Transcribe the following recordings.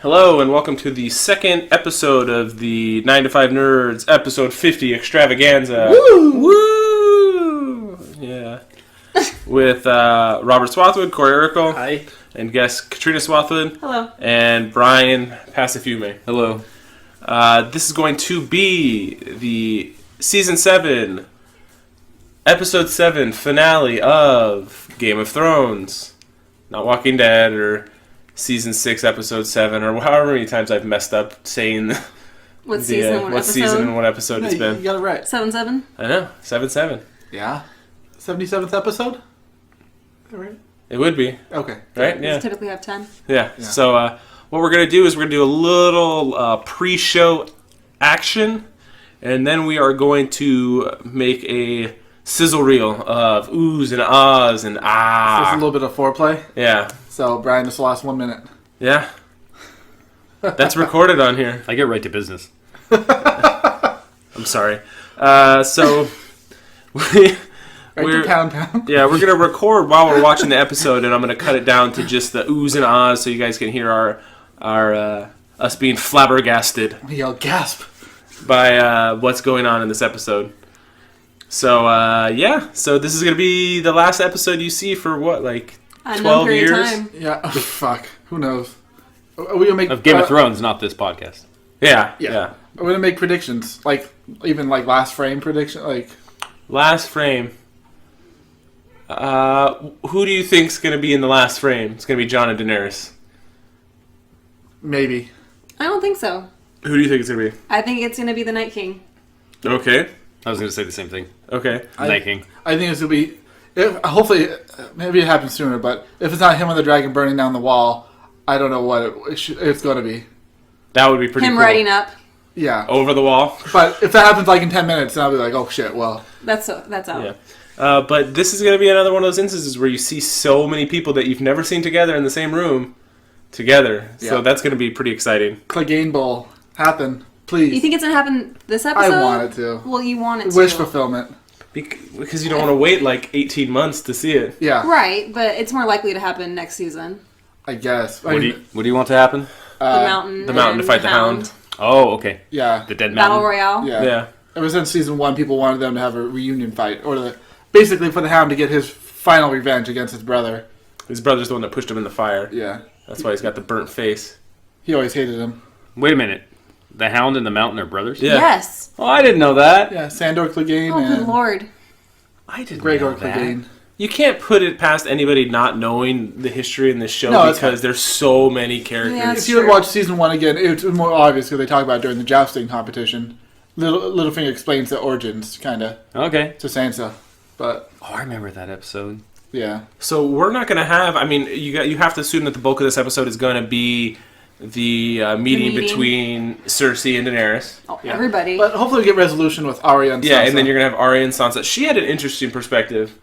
Hello and welcome to the second episode of the 9 to 5 Nerds, episode 50 extravaganza. Woo! Woo! Yeah. With Robert Swathwood, Corey Urkel, Hi. and guest Katrina Swathwood. Hello. And Brian Pacifume. Hello. This is going to be the Season 7, Episode 7 finale of Game of Thrones. Not Walking Dead or Season 6, Episode 7, or however many times I've messed up saying What season and what episode? season and what episode it's been. You got it right. 7-7? I know, 7-7. Yeah. 77th episode? Is that right? It would be, Okay. right? Does Yeah. it typically have 10? Yeah. Yeah. So what we're going to do is we're going to do a little pre-show action, and then we are going to make a sizzle reel of oohs and ahs and Just a ah. little bit of foreplay. Yeah. So, Brian, this lost 1 minute. Yeah. That's recorded on here. I get right to business. I'm sorry. So Right to pound. yeah, we're gonna record while we're watching the episode, and I'm gonna cut it down to just the oohs and ahs, so you guys can hear our us being flabbergasted Yo, gasp. by what's going on in this episode. So so this is gonna be the last episode you see for what, like Unknown 12 period years? of time. Yeah. Fuck. Who knows? Are we gonna make Of Game of Thrones, not this podcast. Yeah. Yeah. We're gonna make predictions, like even like last frame prediction, like Last frame. Who do you think's gonna be in the last frame? It's gonna be Jon and Daenerys. maybe. I don't think so. Who do you think it's gonna be? I think it's going to be the Night King. Okay. I was going to say the same thing. Okay. Night King. I think it's gonna be. Hopefully, maybe it happens sooner. But if it's not him on the dragon burning down the wall, I don't know what it's gonna be. That would be pretty Him cool. riding up. Yeah. Over the wall. But if that happens like in 10 minutes, then I'll be like, oh shit. Well. That's out. Yeah. But this is going to be another one of those instances where you see so many people that you've never seen together in the same room together. So Yeah. that's going to be pretty exciting. Clegane Bowl happen, please. You think it's going to happen this episode? I want it to. Well, you want it to. Wish fulfillment. Because you don't want to wait like 18 months to see it. Yeah, Right, but it's more likely to happen next season. I guess. What do you want to happen? The mountain. The mountain to and fight the hound. Oh, okay. Yeah, The Dead Battle Mountain. Royale. yeah. Yeah. Ever since season 1, people wanted them to have a reunion fight, or basically for the Hound to get his final revenge against his brother. His brother's the one that pushed him in the fire. Yeah, That's why he's got the burnt face. he always hated him. Wait a minute. The Hound and the Mountain are brothers? Yeah. Yes. Oh, I didn't know that. Yeah, Sandor Clegane Oh, good and lord. I didn't Gregor know that. Clegane. You can't put it past anybody not knowing the history in this show No, it's because fine. there's so many characters. Yeah, If you would Sure. watch season 1 again, it's more obvious because they talk about it during the jousting competition. Littlefinger explains the origins, kind of, Okay. to Sansa. But, Oh, I remember that episode. yeah. So we're not going to have. I mean, you have to assume that the bulk of this episode is going to be the meeting meeting. between Cersei and Daenerys. Oh, Yeah. everybody. But hopefully we get resolution with Arya and Sansa. Yeah, and then you're going to have Arya and Sansa. She had an interesting perspective.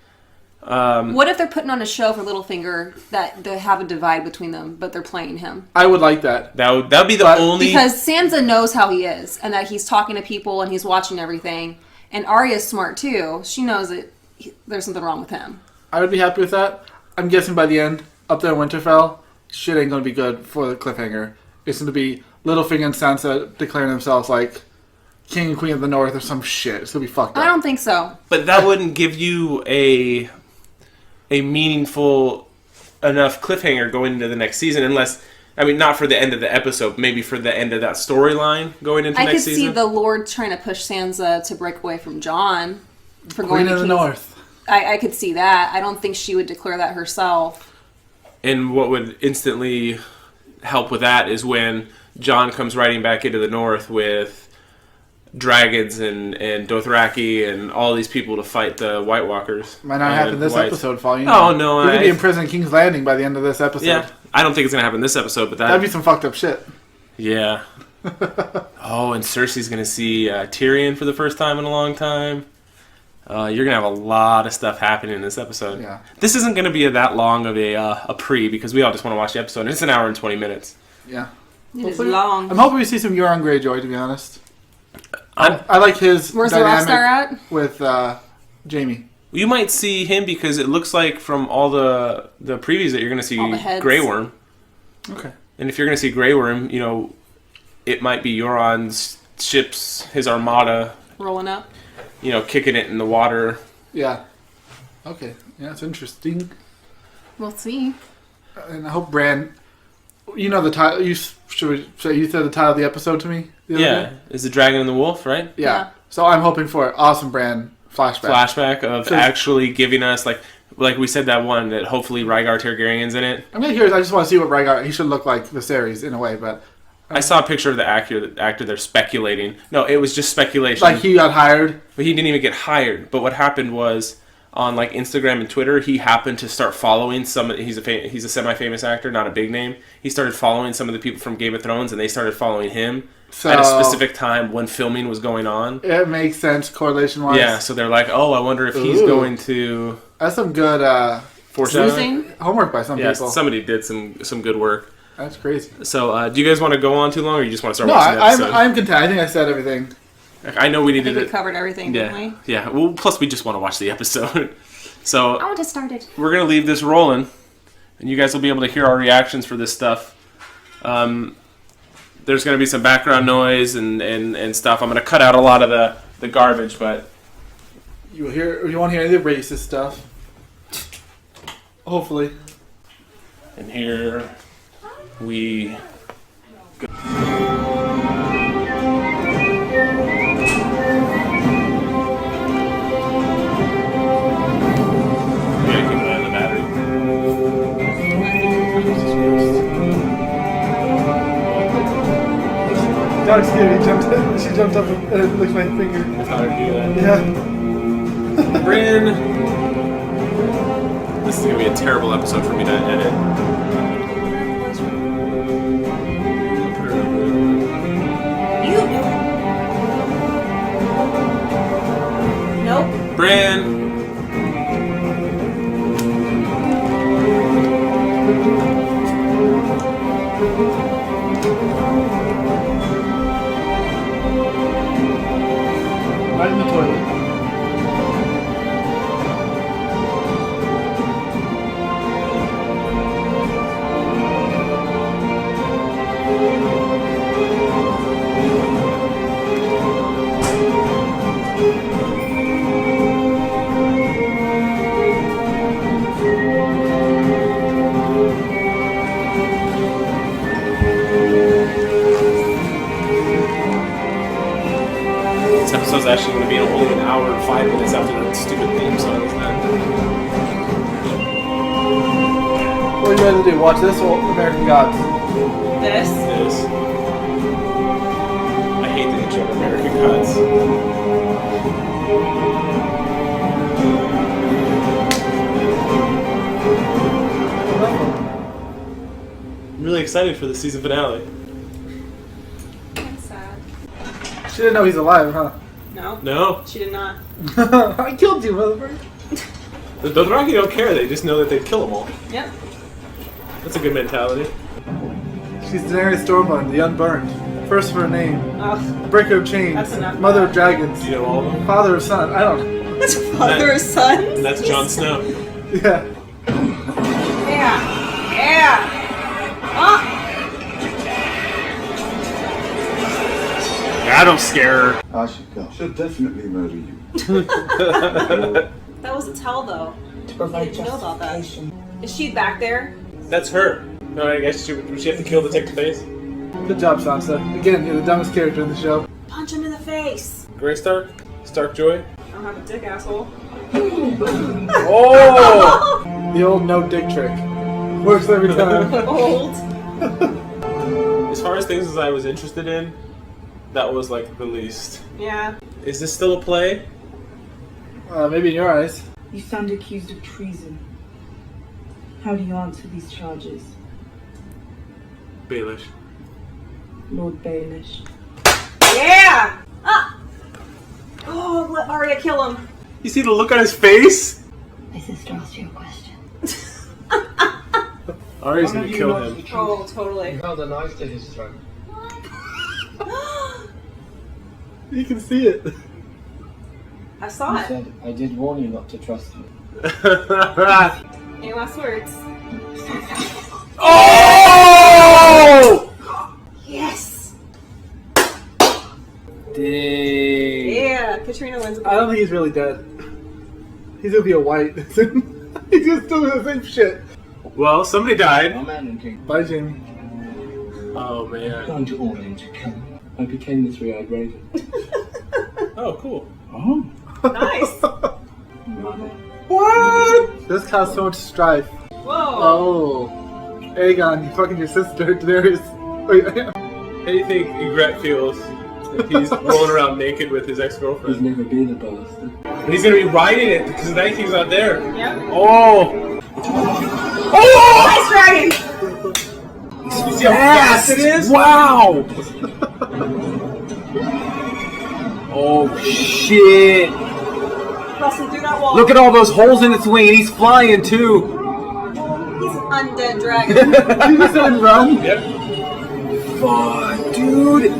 What if they're putting on a show for Littlefinger that they have a divide between them, but they're playing him? I would like that. That would be the But- only. Because Sansa knows how he is, and that he's talking to people and he's watching everything. And Arya's smart too. She knows that there's something wrong with him. I would be happy with that. I'm guessing by the end, up there in Winterfell, shit ain't going to be good for the cliffhanger. It's going to be Littlefinger and Sansa declaring themselves like King and Queen of the North or some shit. It's going to be fucked up. I don't think so. But that wouldn't give you a meaningful enough cliffhanger going into the next season, unless. I mean, not for the end of the episode, maybe for the end of that storyline going into I could next season. see the Lord trying to push Sansa to break away from Jon for Queen going to of the King's- North. I could see that. I don't think she would declare that herself. And what would instantly help with that is when Jon comes riding back into the north with dragons and Dothraki and all these people to fight the White Walkers. Might not and happen this Whites. episode, Fall. Oh, no, You're going to I- be in prison at King's Landing by the end of this episode. Yeah, I don't think it's going to happen this episode, but That'd be some fucked up shit. yeah. Oh, and Cersei's going to see Tyrion for the first time in a long time. You're going to have a lot of stuff happening in this episode. Yeah. This isn't going to be that long of a pre because we all just want to watch the episode. And it's an hour and 20 minutes. Yeah. It is Hopefully- long. I'm hoping we see some Euron Greyjoy, to be honest. I'm- I like his Where's the dynamic Rockstar at? with Jamie. You might see him because it looks like from all the previews that you're going to see All the heads. Grey Worm. Okay. And if you're going to see Grey Worm, it might be Euron's ships, his armada, Rolling up. Kicking it in the water. Yeah. Okay. Yeah, it's interesting. We'll see. And I hope Bran. You know the title. You said the title of the episode to me. The other day? Is the Dragon and the Wolf, right? Yeah. So I'm hoping for an awesome Bran flashback. Flashback of actually giving us like we said that one that hopefully Rhaegar Targaryen's in it. I'm curious. I just want to see what Rhaegar. He should look like Viserys in a way, but. I saw a picture of the actor. They're speculating. No, it was just speculation. Like he got hired, but he didn't even get hired. But what happened was on like Instagram and Twitter, he happened to start following some. He's a semi-famous actor, not a big name. He started following some of the people from Game of Thrones, and they started following him at a specific time when filming was going on. It makes sense correlation-wise. Yeah, so they're like, oh, I wonder if he's going to. That's some good foreshadowing homework by some people. Somebody did some good work. That's crazy. So, do you guys want to go on too long, or you just want to start no, watching the episode? I'm content. I think I said everything. I know we needed we covered everything, didn't we? Yeah. Well, plus we just want to watch the episode. So I want to start it. We're going to leave this rolling, and you guys will be able to hear our reactions for this stuff. There's going to be some background noise and stuff. I'm going to cut out a lot of the garbage, but... You won't hear any of the racist stuff. Hopefully. And here we go. Dog's scared. She jumped up and licked my finger. I thought I'd do that. Yeah. Bryn. This is going to be a terrible episode for me to edit. You. Nope. Bryn. Right in the toilet. This episode's actually going to be only an hour and 5 minutes after that stupid theme song is done. What would you rather do? Watch this or American Gods? This. I hate the intro of American Gods. I'm really excited for the season finale. That's sad. She didn't know he's alive, huh? No. No? She did not. I killed you, motherfucker. The Dothraki don't care, they just know that they'd kill them all. Yep. That's a good mentality. She's Daenerys Stormborn, the Unburned. First of her name. Ugh. Breaker of Chains. That's enough. Mother of Dragons. Do you know all of them? Father of Son. I don't know. That's father or son. And that's Jon Snow. Yeah. Yeah. Yeah. Ah. I don't scare her. I should go. She'll definitely murder you. That was a tell, though. To provide I didn't know about that. justification. Is she back there? That's her. No, I guess she have to kill to take the face. Good job, Sansa. Again, you're the dumbest character in the show. Punch him in the face. Grey Stark? Stark Joy? I don't have a dick, asshole. Oh! The old no dick trick. Works every time. Old. As far as things as I was interested in, that was like the least. Yeah. Is this still a play? Maybe in your eyes. You stand accused of treason. How do you answer these charges, Baelish. Lord Baelish? Yeah! Ah! Oh, let Arya kill him. You see the look on his face? My sister asked you a question. Arya's gonna kill him. Oh, totally. held a knife to his throat. You can see it. I saw He it. said, I did warn you not to trust me. Any last words? Oh! Yeah, Katrina wins. I don't think he's really dead. He's gonna be a white. He's just doing the same shit. Well, somebody died. My man and king. Bye, Jamie. Oh, I'm man. going to order him to kill me. I became the three-eyed raven. Oh, cool. Oh. Nice. What? This caused so much strife. Whoa. Oh. Aegon, you fucking your sister. Daenerys. Wait, How do you think Ygritte feels if he's rolling around naked with his He's ex-girlfriend? never been a bastard. And he's gonna be riding it because the Night King's not there. Yep. Oh! Ice dragon. You see how fast it is? Wow! Oh shit! Russell, do not walk. Look at all those holes in its wing, and he's flying too. He's an undead dragon. you just said run? Yep. Fuck, dude!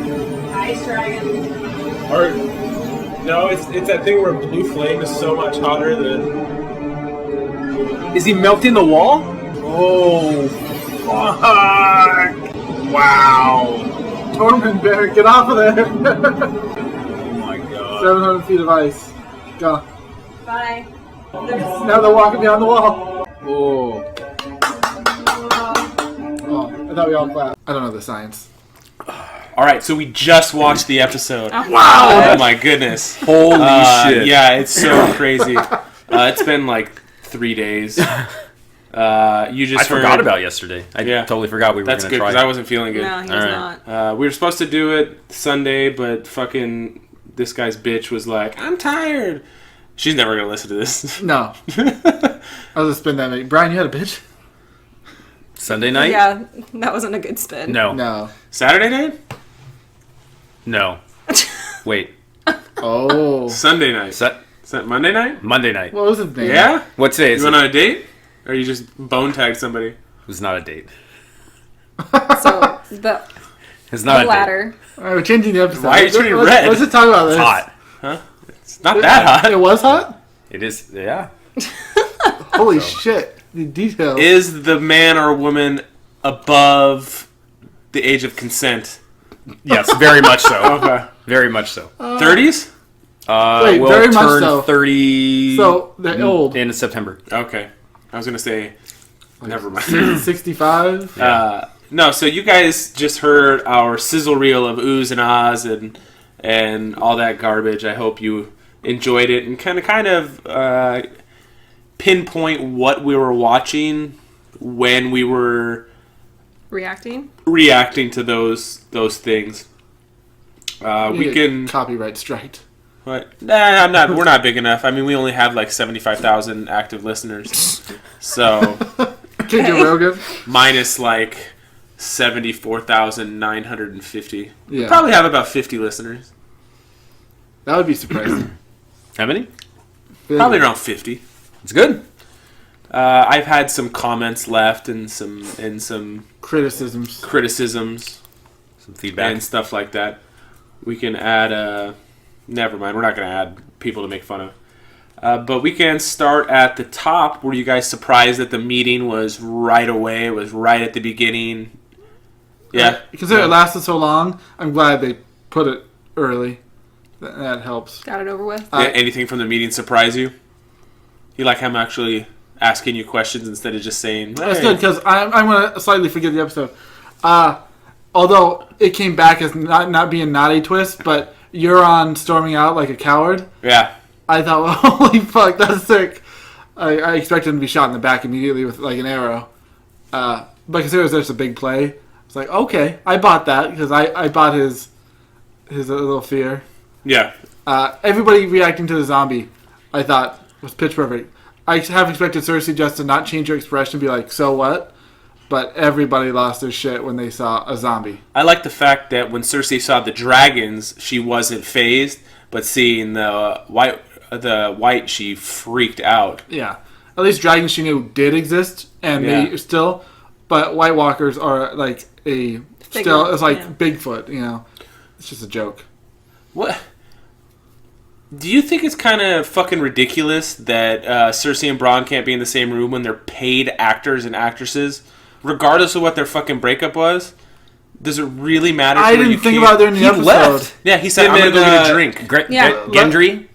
Ice dragon. Or, no, it's that thing where blue flame is so much hotter than... Is he melting the wall? Oh, fuck! Wow! Tormund bear, get off of there. Oh my god. 700 feet of ice. Go. Bye. Now they're walking behind the wall. Oh. Oh, I thought we all clapped. I don't know the science. Alright, so we just watched the episode. Wow! Oh my goodness. Holy shit. Yeah, it's so crazy. It's been like 3 days. You just I heard... forgot about yesterday. I Yeah. totally forgot we were That's going good, to try. because I wasn't feeling good. No, he's Alright. not. We were supposed to do it Sunday, but fucking this guy's bitch was like, I'm tired. She's never going to listen to this. No. I was just spin that mate. Brian, you had a bitch? Sunday night? Yeah, that wasn't a good spin. No. No. Saturday night? No. Wait. Oh. Sunday night. Monday night? Monday night. What was his name? Yeah? What today is You it? went on a date? Or you just bone tagged somebody? It was not a date. So the It's not a date. ladder. Alright, we're changing the episode. Why are you turning Let's- red? Let's just talk about this. It's hot. It's not that hot. It was hot? It is, yeah. Holy shit. The details. Is the man or woman above the age of consent? Yes, very much so. Okay. Very much so. 30s? Wait, we'll very much turn so. 30 So, they're old. in September. Okay. I was going to say, never mind. 65? No, so you guys just heard our sizzle reel of oohs and ahs and all that garbage. I hope you enjoyed it and kind of pinpoint what we were watching when we were Reacting. reacting to those things. We can. Copyright strike. What? Nah, I'm not. We're not big enough. I mean, we only have like 75,000 active listeners, so King Joe Rogan? minus like 74,950. Yeah. Probably have about 50 listeners. That would be surprising. How many? Probably around 50. It's good. I've had some comments left and some Criticisms. criticisms Some feedback. and stuff like that. We can add. Never mind. We're not going to add people to make fun of. But we can start at the top. Were you guys surprised that the meeting was right away? It was right at the beginning. Yeah. Because it lasted so long, I'm glad they put it early. That helps. Got it over with. Anything from the meeting surprise you? You like him actually asking you questions instead of just saying, That's "Hey." good, because I'm going to slightly forget the episode. Although it came back as not being not a twist, but Euron storming out like a coward. Yeah. I thought, holy fuck, that's sick. I expected him to be shot in the back immediately with like an arrow. But because it was just a big play, it's like, okay, I bought that because I bought his little fear. Yeah. Everybody reacting to the zombie, I thought, was pitch perfect. I have expected Cersei just to not change her expression and be like, so what? But everybody lost their shit when they saw a zombie. I like the fact that when Cersei saw the dragons, she wasn't phased, but seeing the white, she freaked out. Yeah. At least dragons she knew did exist, and they still, but White Walkers are like it's like Bigfoot, you know. It's just a joke. What? Do you think it's kind of fucking ridiculous that Cersei and Bronn can't be in the same room when they're paid actors and actresses, regardless of what their fucking breakup was? Does it really matter? I where didn't you think came? about it during the He episode. left. Yeah, he said, Him "I'm gonna and, go get a drink." Yeah. Gendry?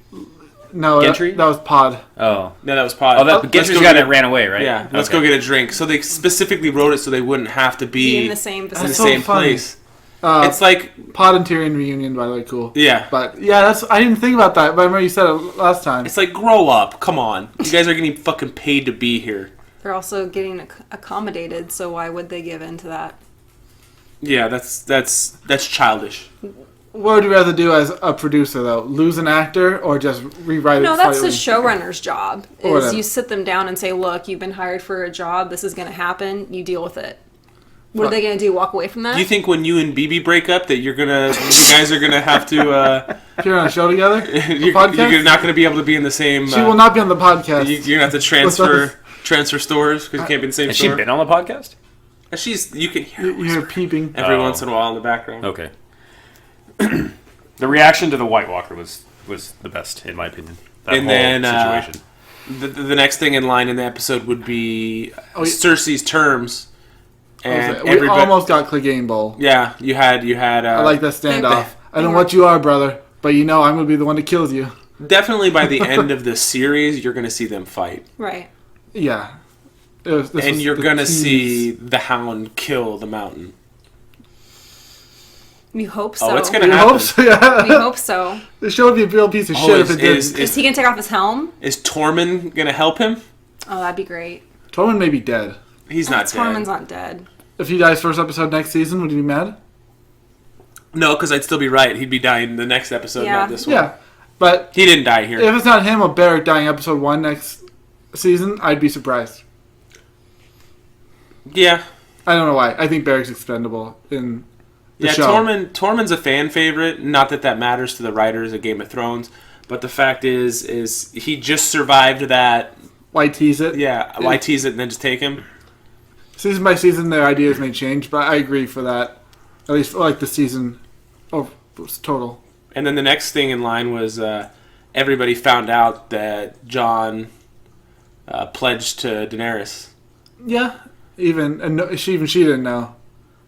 No, Gentry? that was Pod. Oh. No, that was Pod. Oh, that Let's Gendry's go the guy get- that ran away, right? Yeah, let's Okay. go get a drink. So they specifically wrote it so they wouldn't have to Be be in the same in the vicinity. so same funny. place. It's It's like, Pod and Tyrion reunion, by the way, cool. yeah, But yeah, I didn't think about that. But I remember you said it last time. it's like grow up. Come on, you guys are getting fucking paid to be here. They're also getting accommodated, so why would they give in to that? Yeah, that's childish. What would you rather do as a producer, though? Lose an actor or just rewrite it No, that's the slightly? showrunner's job. Or Is whatever. you sit them down and say, "Look, you've been hired for a job. This is going to happen. You deal with it." What are they going to do? Walk away from that? Do you think when you and BB break up that you guys are gonna have to, Appear on a show together? podcast? you're not gonna be able to be in the same? She will not be on the podcast. You're gonna have to transfer stores because you can't be in the same Has she store. been on the podcast? You can hear You hear peeping. every Oh. once in a while in the background. Okay. The reaction to the White Walker was the best, in my opinion. That And whole then, situation. The next thing in line in the episode would be Oh, Cersei's terms, and we everybody. almost got Clegane Bowl. Yeah, you had. I like that standoff. I don't know were- what you are, brother, but you know I'm going to be the one that kills you. Definitely by the end of the series, you're going to see them fight, right. Yeah. This and was you're the going to tease. see the Hound kill the Mountain. We hope so. Oh, it's going to We happen. hope so, yeah. We hope so. The show would be a real piece of Oh, shit if it didn't. Is he going to take off his helm? Is Tormund going to help him? Oh, that'd be great. Tormund may be dead. He's not Tormund's dead. not dead. If he dies first episode next season, would you be mad? No, because I'd still be right. He'd be dying the next episode, Yeah. not this one. Yeah. But He didn't die here. if it's not him or Beric dying episode 1 next season, I'd be surprised. Yeah. I don't know why. I think Beric's expendable in the Yeah, show. Tormund's a fan favorite. Not that matters to the writers of Game of Thrones, but the fact is he just survived that. Why tease it? Yeah, why tease it and then just take him? Season by season, their ideas may change, but I agree for that. At least for like the season total. And then the next thing in line was everybody found out that Jon pledged to Daenerys. Yeah. She didn't know.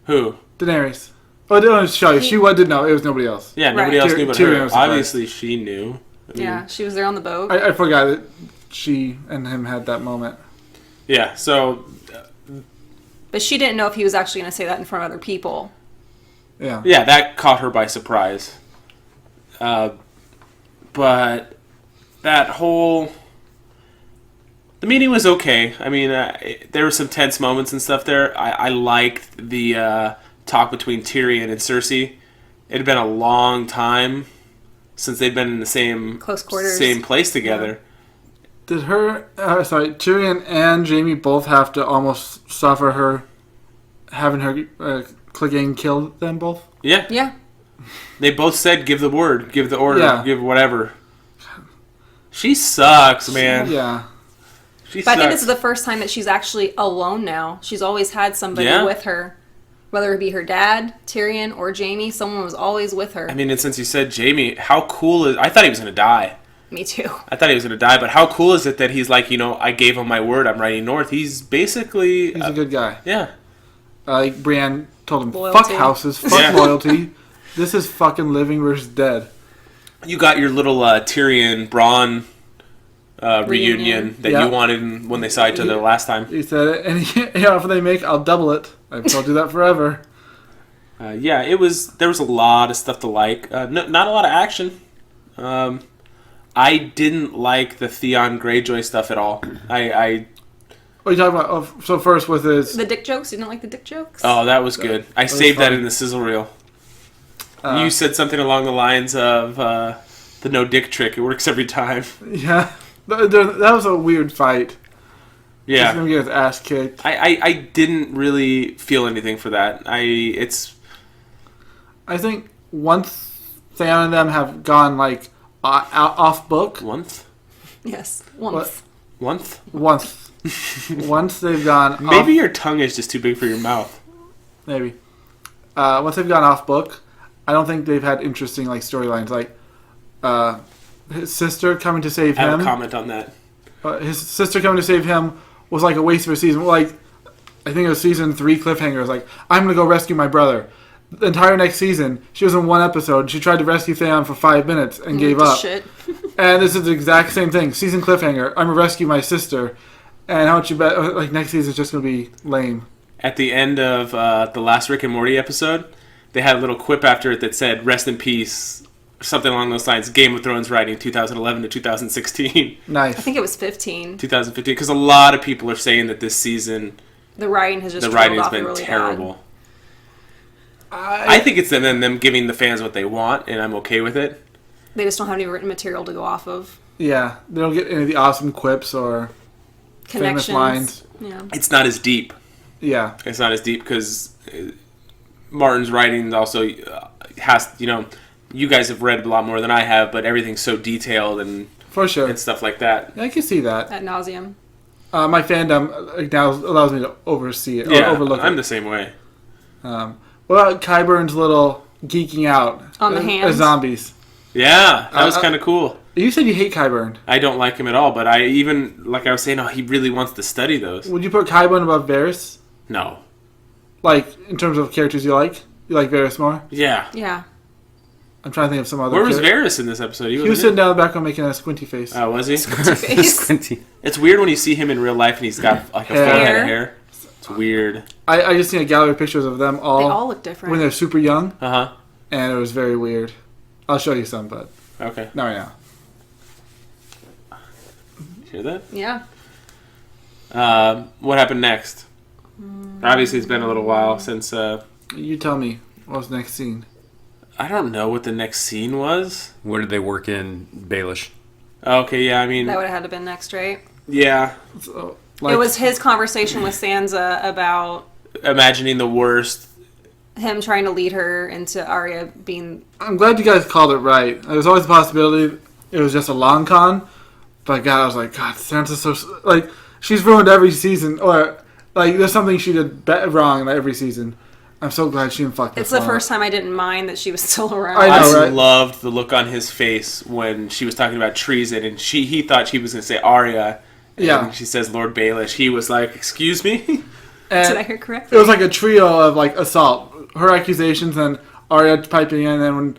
Who? Daenerys. Oh, I didn't show you. She did know. It was nobody else. Yeah, nobody Right. else knew but Tyrion her. was surprised. Obviously, she knew. I mean, Yeah, she was there on the boat. I forgot that she and him had that moment. Yeah. So But she didn't know if he was actually going to say that in front of other people. Yeah. yeah, that caught her by surprise. But that whole the meeting was okay. I mean, there were some tense moments and stuff there. I liked the talk between Tyrion and Cersei. It had been a long time since they'd been in the same Close quarters. same place together. Did Tyrion and Jaime both have to almost suffer her having her Clegane kill them both? Yeah. Yeah. They both said, "Give the word, give the order, Yeah. give whatever." She sucks, man. Yeah. She But I sucks. think this is the first time that she's actually alone now. She's always had somebody Yeah. with her. Whether it be her dad, Tyrion, or Jaime, someone was always with her. I mean, and since you said Jamie, how cool is... I thought he was going to die. Me too. I thought he was going to die, but how cool is it that he's like, I gave him my word, I'm riding north. He's basically... He's a good guy. yeah. Like Brienne told him, Loyalty. fuck houses, fuck Yeah. loyalty. This is fucking living versus dead. You got your little Tyrion Braun reunion that Yeah. you wanted when they saw each other last time. He said, any offer they make, I'll double it. I'll do that forever. Yeah, there was a lot of stuff to like. Not a lot of action. I didn't like the Theon Greyjoy stuff at all. What are you talking about? Oh, so first with his... The dick jokes? You didn't like the dick jokes? Oh, that was good. I saved that funny. in the sizzle reel. You said something along the lines of the no dick trick. It works every time. Yeah. That was a weird fight. He's Yeah. going to get his ass kicked. I didn't really feel anything for that. I think once Theon and them have gone, like, off book... Once? Yes. Once. Once? Once they've gone Maybe off, your tongue is just too big for your mouth. maybe. Once they've gone off book, I don't think they've had interesting like storylines. Like his sister coming to save I have him. a comment on that. His sister coming to save him was like a waste of a season. Like I think it was season 3 cliffhanger. It was like I'm gonna go rescue my brother. The entire next season, she was in one episode. She tried to rescue Theon for 5 minutes and gave up. Shit. And this is the exact same thing. Season cliffhanger. I'm gonna rescue my sister. And how much you bet? Like next season is just gonna be lame. At the end of the last Rick and Morty episode, they had a little quip after it that said, "Rest in peace," something along those lines. Game of Thrones writing 2011 to 2016. Nice. I think it was 15. 2015, because a lot of people are saying that this season The writing has just the writing has trailed been off really terrible. I think it's them giving the fans what they want, and I'm okay with it. bad. They just don't have any written material to go off of. Yeah, they don't get any of the awesome quips or famous Connections. lines. Yeah. It's not as deep. Yeah, It's not as deep because Martin's writing also has, you guys have read a lot more than I have, but everything's so detailed and for sure. stuff like that. Yeah, I can see that. Ad nauseum. My fandom now allows me to oversee it or Yeah, overlook I'm it. the same way. What about Qyburn's little geeking out On the as hands? zombies? Yeah, that was kind of cool. You said you hate Qyburn. I don't like him at all, but I was saying, he really wants to study those. Would you put Qyburn above Varys? No. Like in terms of characters you like? You like Varys more? Yeah. Yeah. I'm trying to think of some other. Where was characters. Varys in this episode? He was sitting down in the background making a squinty face. Oh, was he? Face. Squinty. It's weird when you see him in real life and he's got like a full Hair. head of hair. It's weird. I just seen a gallery of pictures of them They all look when different. they're super young, Uh-huh. and it was very weird. I'll show you some, but Okay. not right now. Hear that? Yeah. What happened next? Obviously, it's been a little while since... You tell me. What was the next scene? I don't know what the next scene was. Where did they work in Baelish? Okay, yeah, I mean... That would have had to been next, right? Yeah. So, It was his conversation with Sansa about Imagining the worst. him trying to lead her into Arya being... I'm glad you guys called it right. There's always a possibility it was just a long con, but God, I was like, God, Sansa's so like she's ruined every season, or like there's something she did wrong in every season. I'm so glad she didn't fuck this It's the one first up. time I didn't mind that she was still around. I know, I right? loved the look on his face when she was talking about treason, and he thought she was going to say Arya. And Yeah. she says Lord Baelish. He was like, "Excuse me." And Did I hear it correctly? was like a trio of like assault, her accusations, and Arya piping in, and then when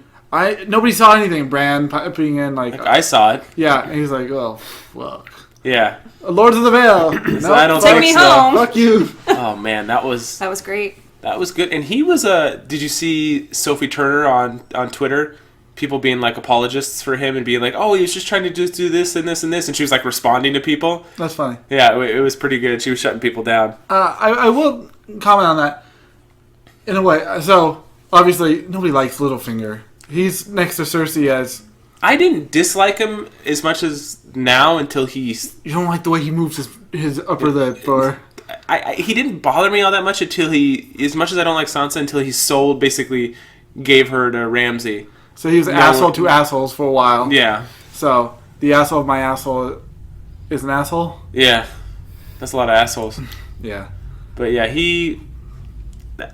nobody saw anything, Bran piping in like I saw it. yeah, and he's like, oh fuck, Yeah. Lords of the Vale, no, I don't Take think me so. home. fuck you. Oh man, that was That was great. good. And he was Did you see Sophie Turner on Twitter? People being like apologists for him and being like, "Oh, he was just trying to just do this and this and this," and she was like responding to people. That's funny. Yeah, it was pretty good. She was shutting people down. I will comment on that in a way. So obviously nobody likes Littlefinger. He's next to Cersei as I didn't dislike him as much as now until he's. you don't like the way he moves his upper lip, or He didn't bother me all that much until as much as I don't like Sansa, until he basically gave her to Ramsay. so he was an No. asshole to assholes for a while. Yeah, So the asshole of my asshole is an asshole. yeah, that's a lot of assholes. Yeah. But yeah,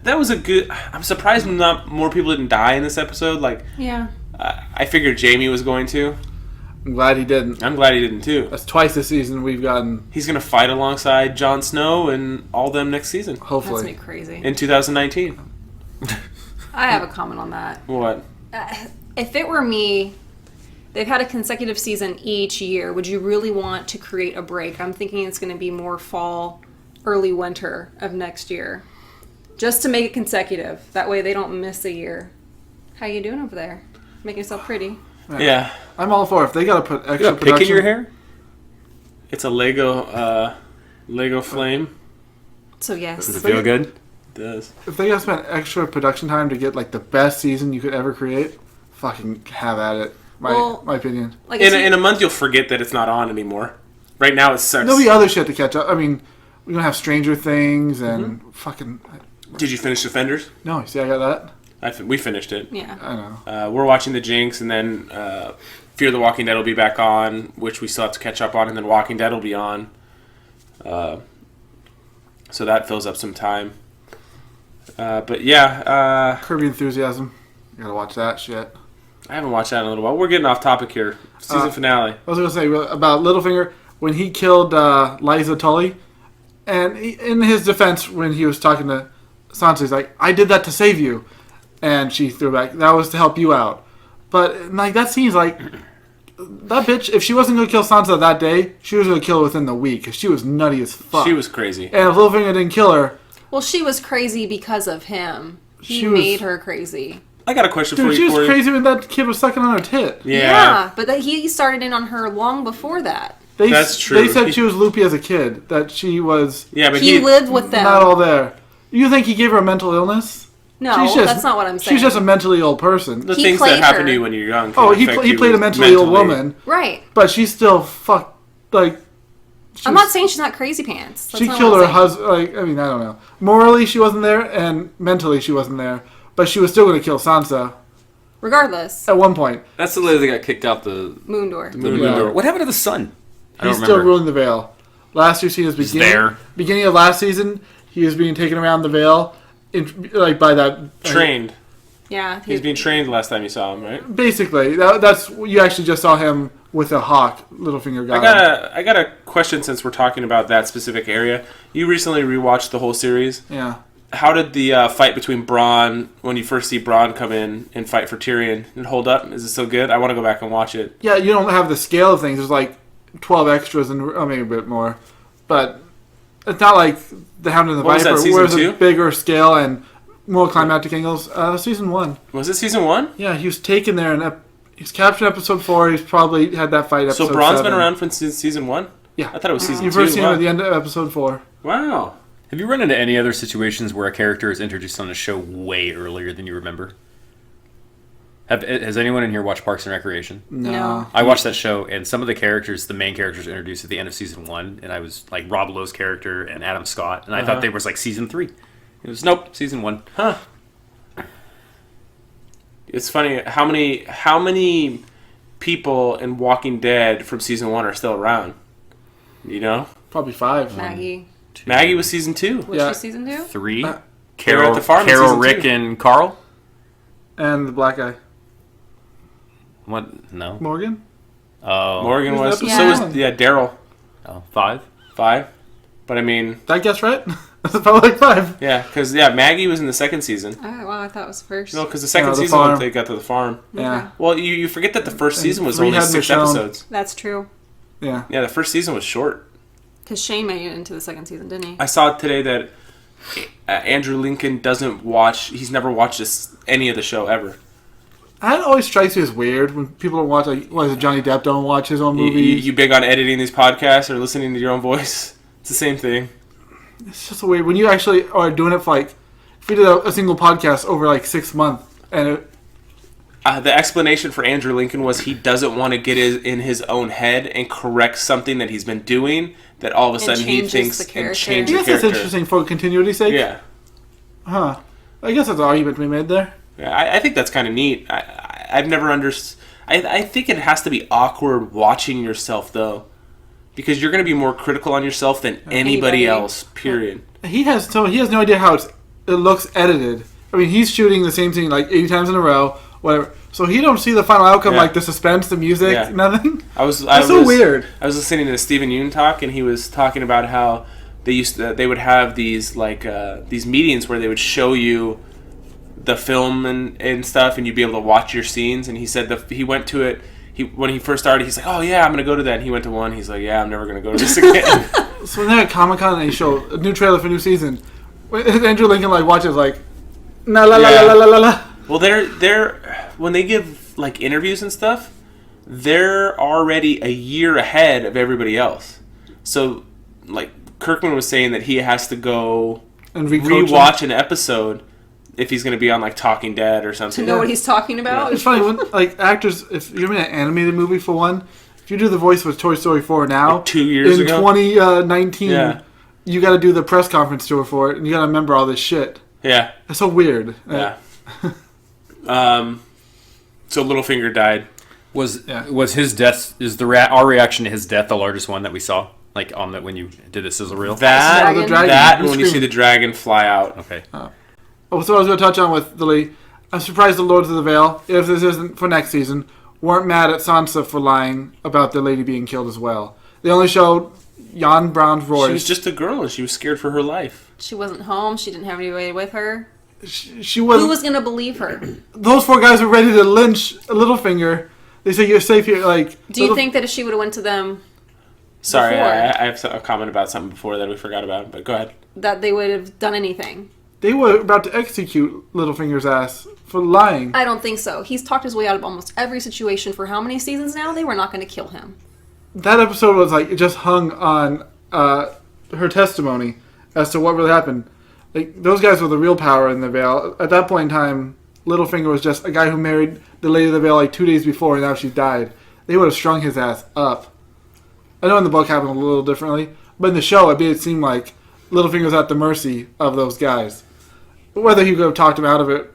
that was a good. I'm surprised not more people didn't die in this episode. Like Yeah. I figured Jamie was going to. I'm glad he didn't. I'm glad he didn't too. That's twice this season we've gotten. He's gonna fight alongside Jon Snow and all them next season That's Hopefully. me crazy. in 2019. I have a comment on that. What? If it were me, they've had a consecutive season each year. Would you really want to create a break? I'm thinking it's going to be more fall, early winter of next year. Just to make it consecutive. That way they don't miss a year. How you doing over there? Making yourself pretty. Yeah, I'm all for it. If they gotta put extra You got a pick production. in your hair? it's a Lego flame. So Does yes. it feel good? It does. If they gotta spend extra production time to get like the best season you could ever create, fucking have at it. My opinion. Like In a month, you'll forget that it's not on anymore. Right now, it sucks. There'll be other shit to catch up. I mean, we're gonna have Stranger Things and fucking. Did you finish Defenders? No, you see, I got that. We finished it. yeah. I know. We're watching The Jinx, and then Fear the Walking Dead will be back on, which we still have to catch up on, and then Walking Dead will be on. So that fills up some time. But yeah, Kirby Enthusiasm. You gotta watch that shit. I haven't watched that in a little while. We're getting off topic here. Season finale. I was gonna say about Littlefinger when he killed Liza Tully, and in his defense, when he was talking to Sansa, he's like, "I did that to save you." and she threw back. That was to help you out. But like that seems like that bitch. If she wasn't gonna kill Sansa that day, she was gonna kill her within the week. 'Cause she was nutty as fuck. She was crazy. And if Littlefinger didn't kill her, Well, she was crazy because of him. He She was- made her crazy. I got a question for dude, you, she was Corey. crazy when that kid was sucking on her tit. Yeah. But he started in on her long before that. That's true. They said she was loopy as a kid. That she was Yeah, but He lived with them. not all there. You think he gave her a mental illness? No, that's not what I'm saying. She's just a mentally ill person. the He things that played happen her. to you when you're young. Oh, can he affect he you played a mentally ill woman, Right. but she's still fucked. Like I'm not saying she's not crazy pants. That's she not killed what her I'm saying. husband. Like I mean, I don't know. Morally, she wasn't there, and mentally, she wasn't there. But she was still going to kill Sansa Regardless, at one point. That's the lady that got kicked out the Moon Door. moon Yeah. door. What happened to the sun? I don't He's still remember. ruling the Vale. Last year's season, there. beginning of last season, he was being taken around the Vale, like by that Trained. Yeah. He's being trained last time you saw him, right? Basically, that's you actually just saw him with a hawk. Littlefinger got him. I got a question since we're talking about that specific area. You recently rewatched the whole series. Yeah. How did the fight between Bronn, when you first see Bronn come in and fight for Tyrion, and hold up? Is it still good? I want to go back and watch it. Yeah, you don't have the scale of things. There's like 12 extras and maybe a bit more, but it's not like the Hound and the What was that, Viper, season where it's 2? a bigger scale and more climactic angles. Season 1. Was it season 1? Yeah, he was taken there and he's captured episode 4. He's probably had that fight So episode Bronn's 7. been around since season 1? Yeah. I thought it was season You 2. first seen him Wow. at the end of episode 4. Wow. Have you run into any other situations where a character is introduced on a show way earlier than you remember? Has anyone in here watched Parks and Recreation? No. I watched that show, and some of the characters, the main characters, were introduced at the end of season 1, and I was like Rob Lowe's character and Adam Scott, and I thought they was like season 3. It was nope, season 1. Huh. It's funny how many people in Walking Dead from season 1 are still around. You know? Probably 5. Maggie. Maggie was season 2. Was Yeah. she season 2? 3. They were Carol, at the farm in Carol, season Rick, 2. and Carl. And the black guy. What? No. Morgan? Oh, Morgan was. Who's So episode was Daryl. oh, 5. 5. But I mean, Did I guess right? That's probably like 5. yeah, because Maggie was in the second season. Oh, wow, I thought it was first. No, because the second the season farm. they got to the farm. Yeah. Well, you forget that the first season was we only had 6 Michonne. episodes. That's true. Yeah. Yeah, the first season was short. Because Shane made it into the second season, didn't he? I saw today that Andrew Lincoln doesn't watch. He's never watched any of the show ever. That always strikes me as weird when people don't watch, like, what is it, Johnny Depp don't watch his own movies. You big on editing these podcasts or listening to your own voice? It's the same thing. It's just weird. When you actually are doing it for, like, if we did a single podcast over, like, 6 months, and The explanation for Andrew Lincoln was he doesn't want to get in his own head and correct something that he's been doing that all of a sudden he changes thinks the and character. change I the guess that's character. interesting for continuity's sake. Yeah. Huh. I guess that's an argument to be made there. Yeah, I think that's kind of neat. I've never understood. I think it has to be awkward watching yourself, though. Because you're going to be more critical on yourself than anybody Anybody. else, period. He has no idea how it looks edited. I mean, he's shooting the same thing like 80 times in a row, whatever. So he don't see the final outcome, Yeah. like the suspense, the music, Yeah. nothing. That's so weird. I was listening to Stephen Yoon talk, and he was talking about how they would have these these meetings where they would show you the film and stuff, and you'd be able to watch your scenes. And he said he went to it. When he first started, he's like, "Oh yeah, I'm gonna go to that." And he went to one. He's like, "Yeah, I'm never gonna go to this again." So when they're at Comic-Con and they show a new trailer for a new season, Andrew Lincoln like watches like, la la la Yeah. la la la la. Well, they're when they give like interviews and stuff, they're already a year ahead of everybody else. So, like Kirkman was saying that he has to go And recoach them. rewatch an episode if he's going to be on like Talking Dead or something. To know what he's talking about? It's funny when like actors, if you're in an animated movie for one, if you do the voice for Toy Story 4 now, Like 2 years in ago? 2019, Yeah. you got to do the press conference tour for it, and you got to remember all this shit. Yeah, It's so weird. yeah. So Littlefinger died. Was his death? Is our reaction to his death the largest one that we saw? Like on that when you did this sizzle reel? That, The dragon. that, Who's and when you see screaming? the dragon fly out. Okay. Oh, so I was going to touch on with the lead. I'm surprised the Lords of the Vale, if this isn't for next season, weren't mad at Sansa for lying about the lady being killed as well. They only showed Jan Brown's voice. She was just a girl, and she was scared for her life. She wasn't home. She didn't have anybody with her. she was. Who was going to believe her? Those 4 guys were ready to lynch Littlefinger. They say you're safe here. Like, Do you think that if she would have went to them, Sorry, before? I have a comment about something before that we forgot about, but go ahead. that they would have done anything? They were about to execute Littlefinger's ass for lying. I don't think so. He's talked his way out of almost every situation for how many seasons now? They were not going to kill him. That episode was like it just hung on her testimony as to what really happened. Like those guys were the real power in the Vale. At that point in time, Littlefinger was just a guy who married the Lady of the Vale like 2 days before, and now she died. They would have strung his ass up. I know in the book happened a little differently, but in the show it made it seem like Littlefinger was at the mercy of those guys. Whether he could have talked him out of it,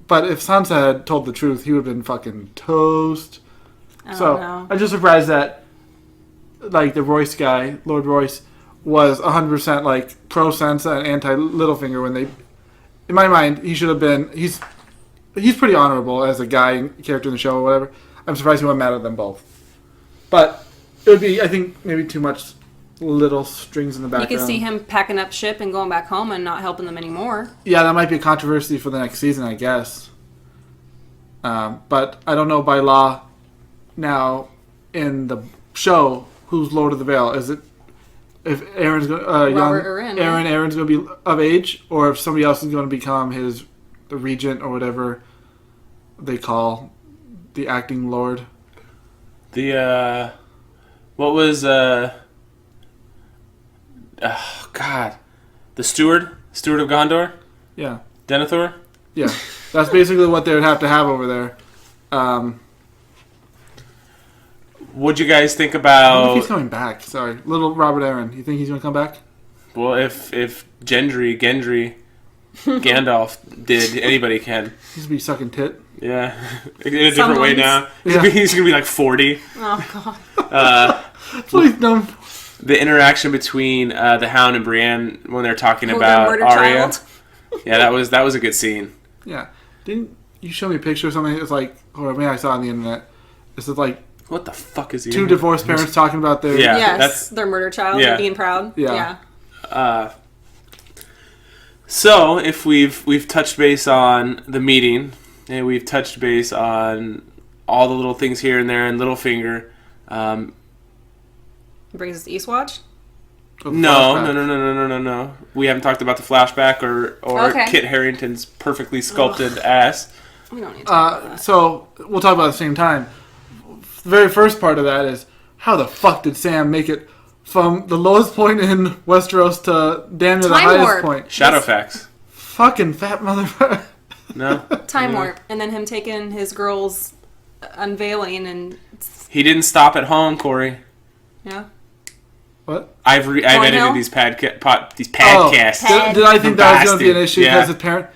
but if Sansa had told the truth, he would have been fucking toast. I don't know. I'm just surprised that like the Royce guy, Lord Royce, was 100% like pro Sansa and anti Littlefinger when they. In my mind, he should have been. He's pretty honorable as a guy character in the show or whatever. I'm surprised he wasn't mad at them both. But it would be, I think, maybe too much little strings in the You background. could see him packing up ship and going back home and not helping them anymore. Yeah, that might be a controversy for the next season, I guess. But I don't know by law now in the show who's Lord of the Vale. Is it if Aaron's young Arryn, right? Aaron's going to be of age, or if somebody else is going to become the regent or whatever they call the acting lord? The what was oh God, the steward of Gondor, Yeah, Denethor. yeah. That's basically what they would have to have over there. What'd you guys think I wonder about? if he's coming back. Sorry, little Robert Aaron. You think he's going to come back? Well, if Gendry, Gandalf did, anybody can. He's gonna be sucking tit. Yeah, in a different way now. Yeah. He's gonna be like 40. Oh, God. That's what he's known for. The interaction between the Hound and Brienne when they're talking Oh, their about murder Arya. child. Yeah, that was a good scene. Yeah. Didn't you show me a picture of something? It's like, or maybe I saw it on the internet. It's like What the fuck is he? two divorced parents talking about their. Yeah. Yes, that's- their murder child Yeah. and being proud. Yeah. So if we've touched base on the meeting, and we've touched base on all the little things here and there, and Littlefinger. Brings us to Eastwatch. No. We haven't talked about the flashback or Okay. Kit Harington's perfectly sculpted ass. We don't need to talk about that. So we'll talk about it at the same time. The very first part of that is how the fuck did Sam make it from the lowest point in Westeros to damn near the Time highest warp. point? Shadowfax. Fucking fat motherfucker. No. Time warp. And then him taking his girl's unveiling and... He didn't stop at home, Corey. Yeah. What? I've edited Hill? these podcasts. Did I think that was going to be an Basti. issue Yeah. because his parent?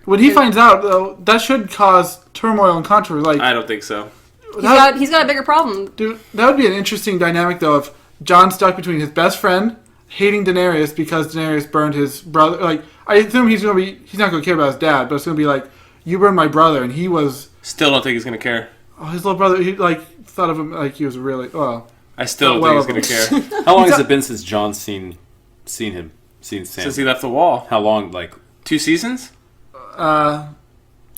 When he finds out, though, that should cause turmoil and controversy. Like, I don't think so. He's got a bigger problem. dude, that would be an interesting dynamic, though, if Jon stuck between his best friend hating Daenerys because Daenerys burned his brother. Like, I assume he's not going to care about his dad, but it's going to be like, you burned my brother, and he was Still don't think he's gonna care. his little brother. He thought of him like he was really I still don't Well, think he's gonna care. How long has it been since John's seen Sam? Since he left the wall. How long? Like 2 seasons?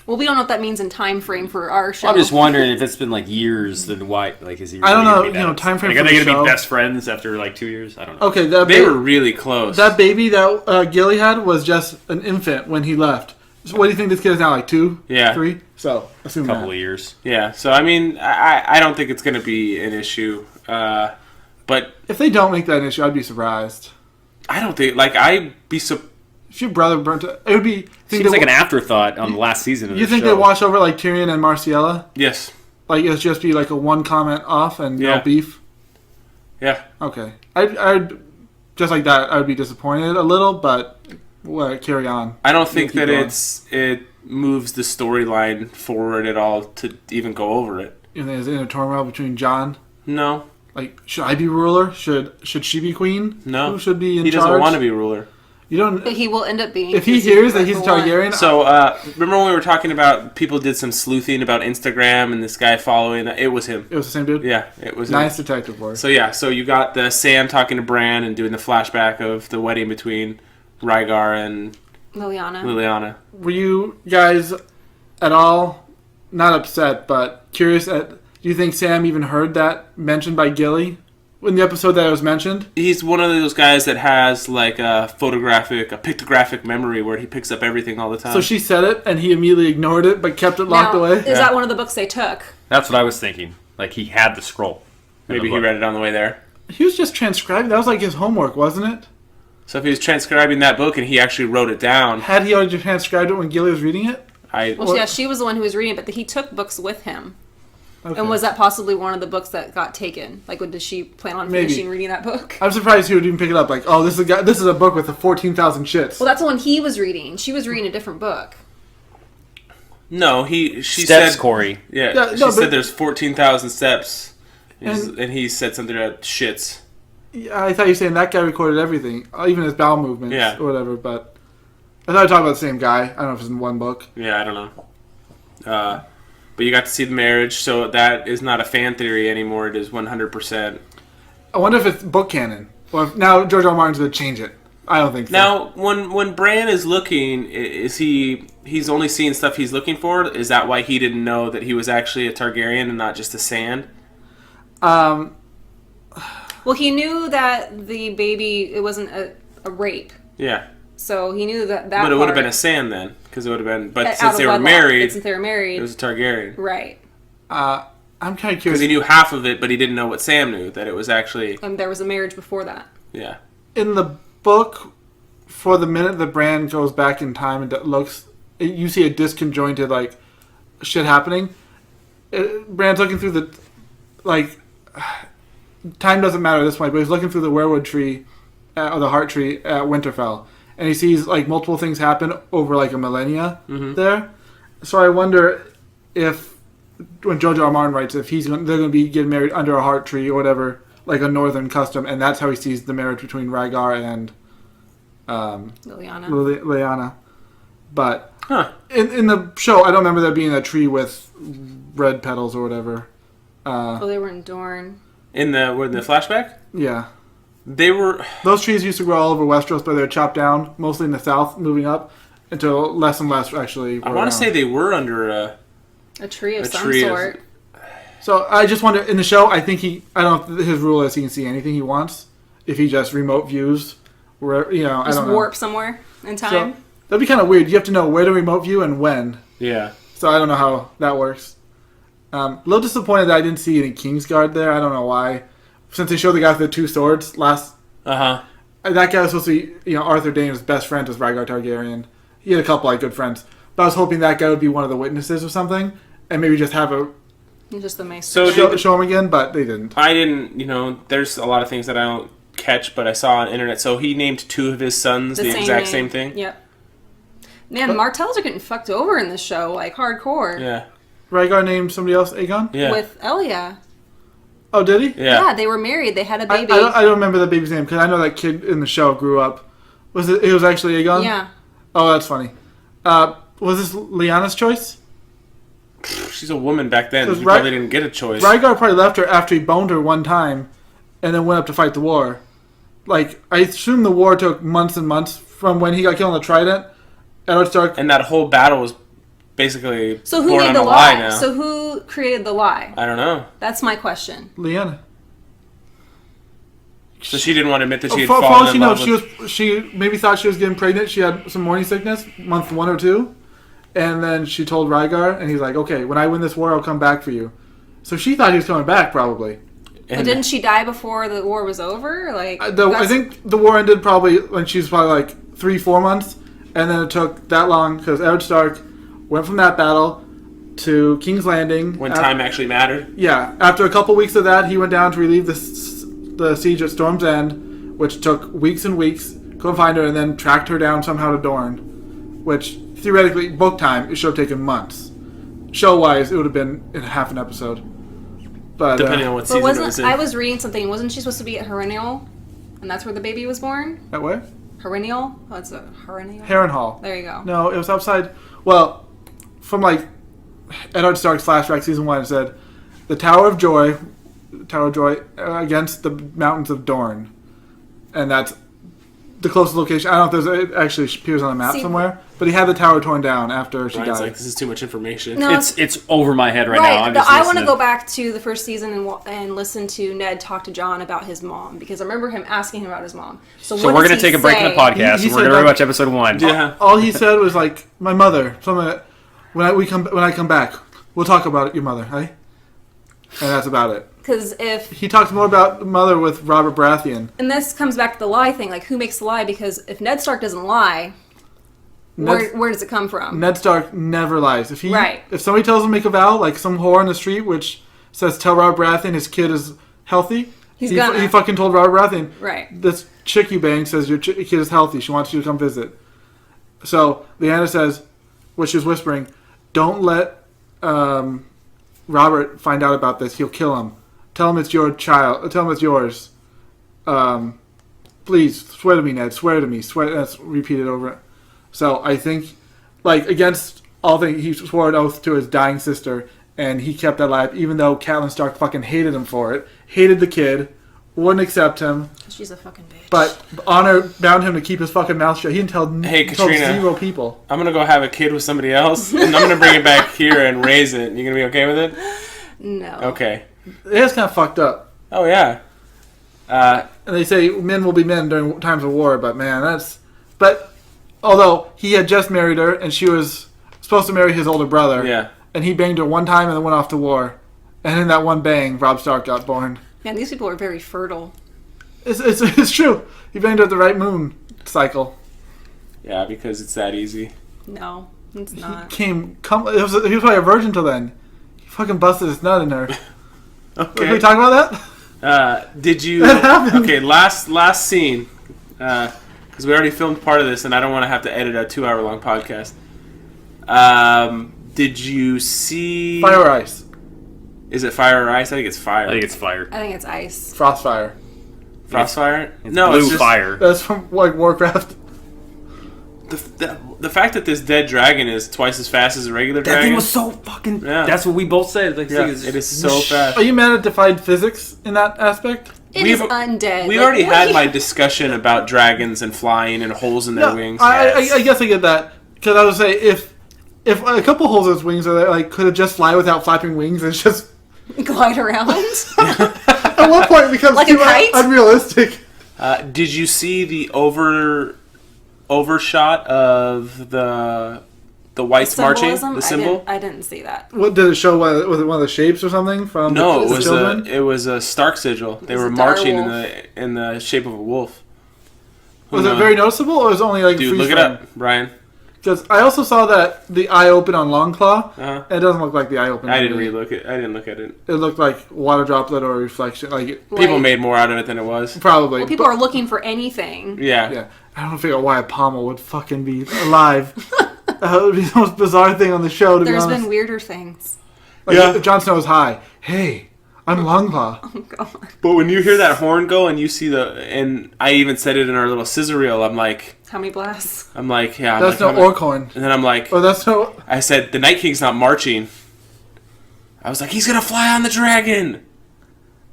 Well, we don't know what that means in time frame for our show. I'm just wondering if it's been like years. Then why? Like, is he? I don't really know, gonna be you know, that- time frame Like, for are they the gonna show. be best friends after like 2 years? I don't know. Okay, They were really close. that baby that Gilly had was just an infant when he left. So what do you think this kid is now? Like 2, Yeah. 3? So assume A couple that. of years. Yeah, so I mean, I don't think it's gonna be an issue. But If they don't make that an issue, I'd be surprised. I don't think, like, I'd be If your brother burnt it, it would be. Seems like an afterthought on the last season of You the think show. they wash over like Tyrion and Marciella? yes. Like it'll just be like a one comment off and Yeah. no beef. Yeah. Okay, I'd just like that. I would be disappointed a little, but carry on. I don't think keep that going. it moves the storyline forward at all to even go over it. You think there's inner turmoil between Jon? No. Like, should I be ruler? Should she be queen? No. Who should be in He charge? doesn't want to be ruler. You don't. But he will end up being. If he because hears that he's a the one. Targaryen, So, remember when we were talking about people did some sleuthing about Instagram and this guy following? It was him. it was the same dude. Yeah, it was Nice him. detective work. So, yeah, so you got the Sam talking to Bran and doing the flashback of the wedding between Rhaegar and Liliana. Were you guys at all not upset, but curious? Do you think Sam even heard that mentioned by Gilly in the episode that it was mentioned? He's one of those guys that has like a pictographic memory where he picks up everything all the time. So she said it, and he immediately ignored it, but kept it locked away. Is that one of the books they took? That's what I was thinking. Like, he had the scroll. Maybe he read it on the way there. He was just transcribing. That was like his homework, wasn't it? So if he was transcribing that book and he actually wrote it down... Had he already transcribed it when Gilly was reading it? Well, yeah, she was the one who was reading it, but he took books with him. Okay. And was that possibly one of the books that got taken? Like, did she plan on finishing reading that book? I'm surprised he would even pick it up. Like, oh, this is a book with 14,000 shits. Well, that's the one he was reading. She was reading a different book. No, she Steps, said... Corey. Yeah, she said there's 14,000 steps. And he said something about shits. Yeah, I thought you were saying that guy recorded everything, even his bowel movements or whatever, but I thought I was talking about the same guy. I don't know if it's in one book. Yeah, I don't know. But you got to see the marriage, so that is not a fan theory anymore. It is 100%. I wonder if it's book canon. Or if now George R. R. Martin's going to change it. I don't think so. Now, when Bran is looking, is he's only seeing stuff he's looking for? Is that why he didn't know that he was actually a Targaryen and not just a Sand? Well, he knew that the baby, it wasn't a rape. Yeah. So he knew that But it would have been a Sand then, because it would have been... But since they were married, it was a Targaryen. Right. I'm kind of curious. Because he knew half of it, but he didn't know what Sam knew, that it was actually... And there was a marriage before that. Yeah. In the book, for the minute that Bran goes back in time and looks, you see a disconjointed, like, shit happening. Bran's looking through the... Like... Time doesn't matter this way, but he's looking through the weirwood tree, or the heart tree at Winterfell, and he sees like multiple things happen over like a millennia there. So I wonder if when George R. R. Martin writes, if they're going to be getting married under a heart tree or whatever, like a northern custom, and that's how he sees the marriage between Rhaegar and Lyanna. But in the show, I don't remember there being a tree with red petals or whatever. They were in Dorne. In the flashback? Yeah. They were... Those trees used to grow all over Westeros, but they're chopped down, mostly in the south, moving up, until less and less actually. I want to say they were under a tree of some sort. So I just wonder, in the show, I don't know if his rule is he can see anything he wants, if he just remote views, where, I don't know. Warp somewhere in time. So, that'd be kind of weird. You have to know where to remote view and when. Yeah. So I don't know how that works. A little disappointed that I didn't see any Kingsguard there. I don't know why. Since they showed the guy with the two swords last... That guy was supposed to be, Arthur Dayne's best friend was Rhaegar Targaryen. He had a couple good friends. But I was hoping that guy would be one of the witnesses or something, and maybe just have just the mace. So show him again, but they didn't. I didn't, there's a lot of things that I don't catch, but I saw on the internet. So he named two of his sons the exact same thing? Yep. Man, Martells are getting fucked over in this show, like hardcore. Yeah. Rhaegar named somebody else Aegon? Yeah. With Elia. Oh, did he? Yeah, they were married. They had a baby. I don't remember the baby's name, because I know that kid in the show grew up. It was actually Aegon? Yeah. Oh, that's funny. Was this Lyanna's choice? She's a woman back then. She probably didn't get a choice. Rhaegar probably left her after he boned her one time, and then went up to fight the war. Like, I assume the war took months and months from when he got killed on the Trident. Eddard Stark. And that whole battle was basically so who born made on the a lie? now. So who created the lie? I don't know. That's my question. Lyanna. So she didn't want to admit that she had fallen in love with... She maybe thought she was getting pregnant. She had some morning sickness, month 1 or 2. And then she told Rhaegar, and he's like, okay, when I win this war, I'll come back for you. So she thought he was coming back, probably. But didn't she die before the war was over? I think the war ended probably when she was probably 3-4 months. And then it took that long, because Eddard Stark went from that battle to King's Landing. When time actually mattered? Yeah. After a couple weeks of that, he went down to relieve the siege at Storm's End, which took weeks and weeks. Go find her, and then tracked her down somehow to Dorne, which theoretically, book time, it should have taken months. Show-wise, it would have been in half an episode. But depending on what season it was in. I was reading something. Wasn't she supposed to be at Harrenhal? And that's where the baby was born? At where? Harrenhal? Oh, it's a Harrenhal? Harrenhal. There you go. No, it was outside. Well, from Eddard Stark's flashback, season 1, it said, the Tower of Joy against the mountains of Dorne. And that's the closest location. I don't know if it actually appears on a map somewhere, but he had the tower torn down after she Brian's died. like, this is too much information. No, It's over my head right now. I'm just I want to listening. go back to the first season and listen to Ned talk to John about his mom because I remember him asking him about his mom. So So we're going to take a break in the podcast. He We're said going to that- rewatch episode 1. Yeah. All he said was like, "My mother." Something like, when I come back, we'll talk about your mother, hey? And that's about it. Because if He talks more about mother with Robert Baratheon. and this comes back to the lie thing, like who makes the lie? Because if Ned Stark doesn't lie, where does it come from? Ned Stark never lies. If Right. if somebody tells him to make a vow, like some whore on the street, which says tell Robert Baratheon his kid is healthy, He's he gonna. fucking told Robert Baratheon. Right. This chick you banged says your kid is healthy. She wants you to come visit. So Lyanna says, what she was whispering, don't let Robert find out about this. He'll kill him. Tell him it's your child. Tell him it's yours. Please swear to me, Ned. Swear to me. Swear. That's repeated over. So I think, like against all things, he swore an oath to his dying sister, and he kept that alive, even though Catelyn Stark fucking hated him for it. Hated the kid. Wouldn't accept him. She's a fucking bitch. But honor bound him to keep his fucking mouth shut. He didn't tell, Hey, he told Katrina. 0 people. I'm going to go have a kid with somebody else, and I'm going to bring it back here and raise it. You going to be okay with it? no. Okay. It's kind of fucked up. Oh, yeah. And they say men will be men during times of war, but man, that's... But, although he had just married her, and she was supposed to marry his older brother, Yeah. and he banged her one time and then went off to war. And in that one bang, Robb Stark got born. Man, these people are very fertile. It's true. He banged her at the right moon cycle. Yeah, because it's that easy. No, it's not. He was probably a virgin till then. He fucking busted his nut in her. Okay. Can we talk about that? Did you... That happened. Okay, last scene. Because we already filmed part of this, and I don't want to have to edit a 2-hour-long podcast. Did you see... Fire or ice? Is it fire or ice? I think it's fire. I think it's fire. I think it's ice. Frostfire. Frostfire? It's No, blue it's just fire. That's from like Warcraft. the fact that this dead dragon is twice as fast as a regular That dragon. thing was so fucking... Yeah. That's what we both said. Like, Yeah, thing is it is so fast. Are you mad at defied physics in that aspect? It is undead. We Like, already what had do you- my discussion about dragons and flying and holes in their wings. I guess I get that because I would say if a couple holes in its wings are there, like could it just fly without flapping wings? It's just glide around. at one point it becomes Like a too kite? unrealistic. Did you see the overshot of the whites marching? Symbolism? The symbol? I didn't see that. What did it show? Was it one of the shapes or something from? No, the it was children? it was a Stark sigil. They was were a marching in dire in the shape of a wolf. Was it very noticeable, or was it only like Dude, freeze look it frame? up, Brian. Because I also saw that the eye open on Longclaw. Uh-huh. It doesn't look like the eye open. I to didn't me. look at it. It looked like water droplet or a reflection. Like People Like- made more out of it than it was. probably. Well, people are looking for anything. Yeah. Yeah, I don't figure out why a pommel would fucking be alive. That would be the most bizarre thing on the show. To There's be honest, been weirder things. like, Yeah. if Jon Snow's high. Hey, I'm Longclaw. Oh god. But when you hear that horn go and you see and I even said it in our little scissor reel, I'm like, How many blasts? yeah. I'm That's like, no orc horn. And then I'm like, Or that's no. I said, the Night King's not marching. I was like, he's gonna fly on the dragon.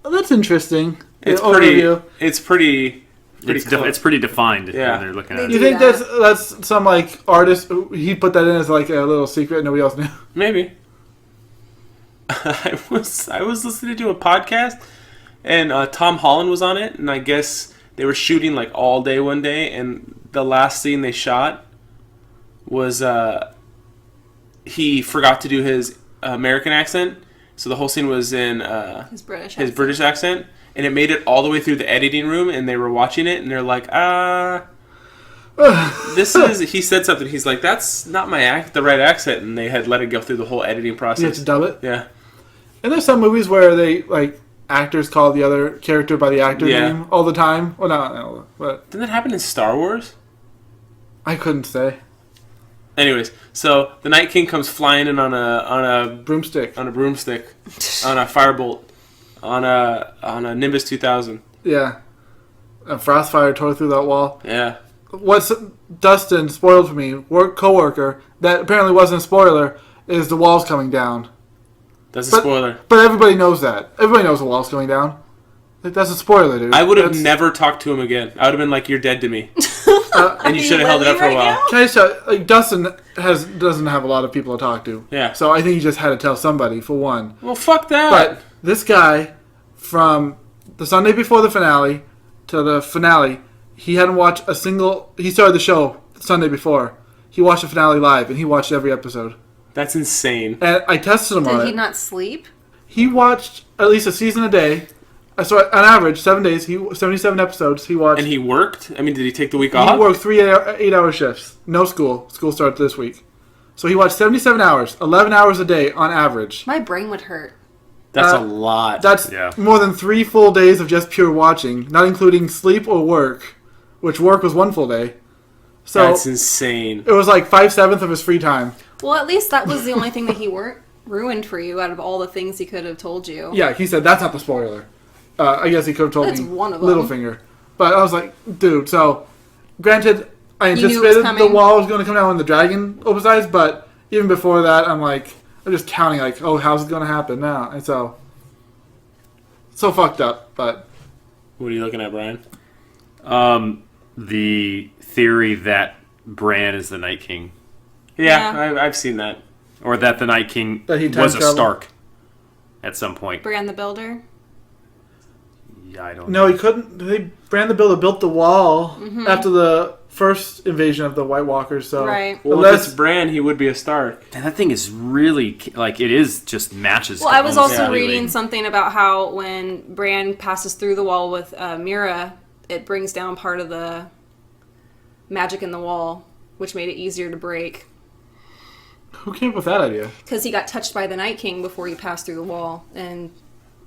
Oh, that's interesting. It's The pretty. overview. It's pretty. It's pretty defined Yeah. when they're looking They at do it. You think that. that's some like artist? He put that in as like a little secret. Nobody else knew. Maybe. I was listening to a podcast, and Tom Holland was on it, and I guess they were shooting like all day one day, and the last scene they shot was he forgot to do his American accent, so the whole scene was in His British. his British accent, and it made it all the way through the editing room, and they were watching it, and they're like, this is. He said something. He's like, that's not the right accent, and they had let it go through the whole editing You have process. to dub it. Yeah. And there's some movies where they like actors call the other character by the actor Yeah. name all the time. Well, no, but Didn't that happen in Star Wars? I couldn't say. Anyways, so the Night King comes flying in on a Broomstick. broomstick, on a firebolt, on a Nimbus 2000. Yeah. And Frostfire tore through that wall. Yeah. What's Dustin spoiled for me, coworker, that apparently wasn't a spoiler, is the wall's coming down. That's a But- spoiler. But everybody knows that. Everybody knows the wall's coming down. Like, that's a spoiler, dude. I would have That's- never talked to him again. I would have been like, "You're dead to me." And you should have held it up for a while. Can I just tell, like, Dustin doesn't have a lot of people to talk to. Yeah. So I think he just had to tell somebody, for one. Well, fuck that. But this guy, from the Sunday before the finale to the finale, he hadn't watched a single... He started the show the Sunday before. He watched the finale live, and he watched every episode. That's insane. And I tested him on it. Did he not sleep? He watched at least a season a day. So on average, 7 days, 77 episodes, he watched. And he worked? I mean, did he take the week off? He worked 3 8-hour shifts. No school. School started this week. So he watched 77 hours, 11 hours a day on average. My brain would hurt. That's a lot. That's more than 3 full days of just pure watching, not including sleep or work, which work was 1 full day. So that's insane. It was like 5/7 of his free time. Well, at least that was the only thing that he ruined for you out of all the things he could have told you. Yeah, he said that's not the spoiler. I guess he could have told That's me one of them. Littlefinger. But I was like, dude, so granted, I You knew it was anticipated the coming? wall was going to come down when the dragon opens eyes, but even before that, I'm just counting, like, oh, how's it going to happen now? And so fucked up, but... What are you looking at, Brian? The theory that Bran is the Night King. Yeah. I've seen that. Or that the Night King That he was a time traveled? Stark at some point. Bran the Builder. Yeah, I don't No, know. he couldn't... Bran the Builder built the wall after the first invasion of the White Walkers, so... Right. Well, if it's Bran, he would be a Stark. And that thing is really, like, it is just matches. Well, I was also completely. reading something about how when Bran passes through the wall with Mira, it brings down part of the magic in the wall, which made it easier to break. Who came up with that idea? Because he got touched by the Night King before he passed through the wall. And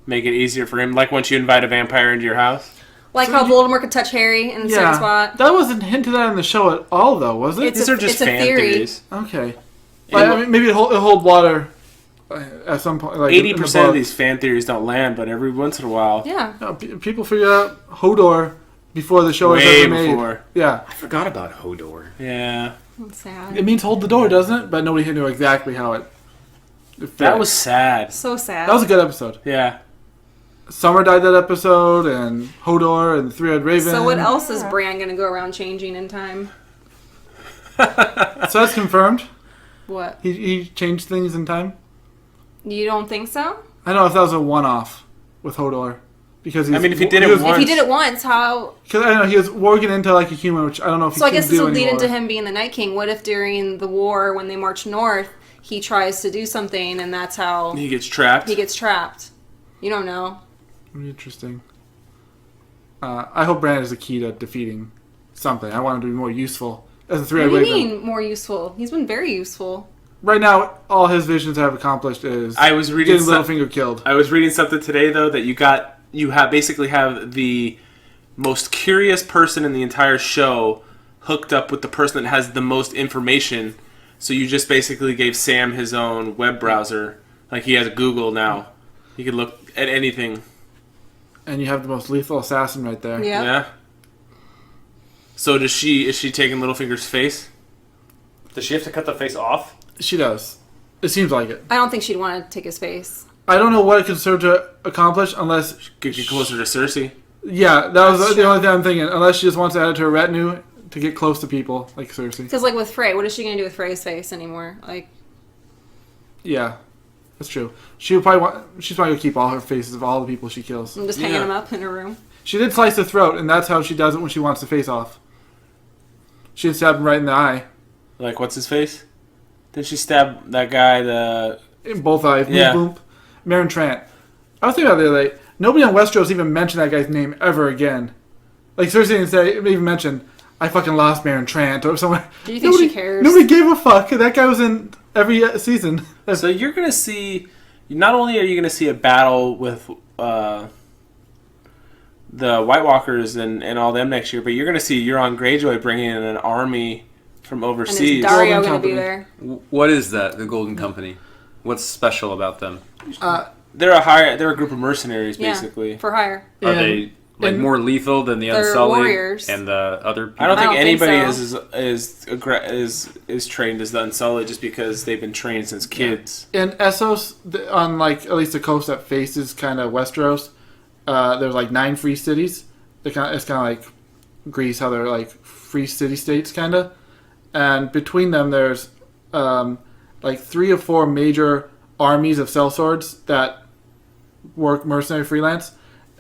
Make it easier for him, like once you invite a vampire into your house. like how Voldemort could touch Harry in a certain spot. That wasn't hinted at in the show at all, though, was it? These are just it's a fan theory. theories. Okay. I mean, maybe it'll hold water at some point. Like 80% of these fan theories don't land, but every once in a while. Yeah. No, people figure out Hodor before the show is Way ever made. before. Yeah. I forgot about Hodor. Yeah. That's sad. It means hold the door, doesn't it? But nobody knew exactly how it fit. That was sad. So sad. That was a good episode. Yeah. Summer died that episode, and Hodor, and the Three-Eyed Raven. So what else is Bran going to go around changing in time? So that's confirmed? What? He changed things in time? You don't think so? I don't know if that was a one-off with Hodor. Because he's, I mean, if he did it once. If he did it once, how... Because I don't know, he was warging into like a human, which I don't know if he So I can guess do this would lead anymore. into him being the Night King. What if during the war, when they march north, he tries to do something, and that's how He gets trapped. he gets trapped? You don't know. Interesting. I hope Bran is the key to defeating something. I want him to be more useful as a What Three-Eyed do you Raven. mean more useful? He's been very useful. Right now, all his visions have accomplished is I was reading getting Littlefinger killed. I was reading something today though that you have basically have the most curious person in the entire show hooked up with the person that has the most information. So you just basically gave Sam his own web browser. Like he has Google now. He could look at anything. And you have the most lethal assassin right there. Yeah. Yeah. So is she taking Littlefinger's face? Does she have to cut the face off? She does. It seems like it. I don't think she'd want to take his face. I don't know what it could serve to accomplish unless... Get closer to Cersei. Yeah, that was the only thing I'm thinking. Unless she just wants to add it to her retinue to get close to people, like Cersei. Because, like, with Frey, what is she going to do with Frey's face anymore? Like, Yeah, that's true. She's probably going to keep all her faces of all the people she kills. I'm just hanging them up in her room. She did slice the throat, and that's how she does it when she wants the face off. She did stab him right in the eye. Like what's his face? Did she stab that guy? In both eyes. Yeah. Boom, boom. Meryn Trant. I was thinking about it the other day. Nobody on Westeros even mentioned that guy's name ever again. Like, Cersei didn't even mention, I fucking lost Meryn Trant or somewhere. Do you think she cares? Nobody gave a fuck. That guy was in every season. So you're gonna see. Not only are you gonna see a battle with the White Walkers and all them next year, but you're gonna see Euron Greyjoy bringing in an army from And overseas. is Dario Golden going to be Company. there? What is that? The Golden Company. What's special about them? They're a group of mercenaries, basically. Yeah, for hire. Are And- they like and- more lethal than the They're Unsullied warriors. and the other people? I don't think I don't think anybody so. is trained as the Unsullied just because they've been trained since kids. In Essos, on like at least the coast that faces kind of Westeros, there's like 9 free cities. It's kind of like Greece, how they're like free city-states, kind of. And between them, there's like 3 or 4 major armies of sellswords that work mercenary freelance.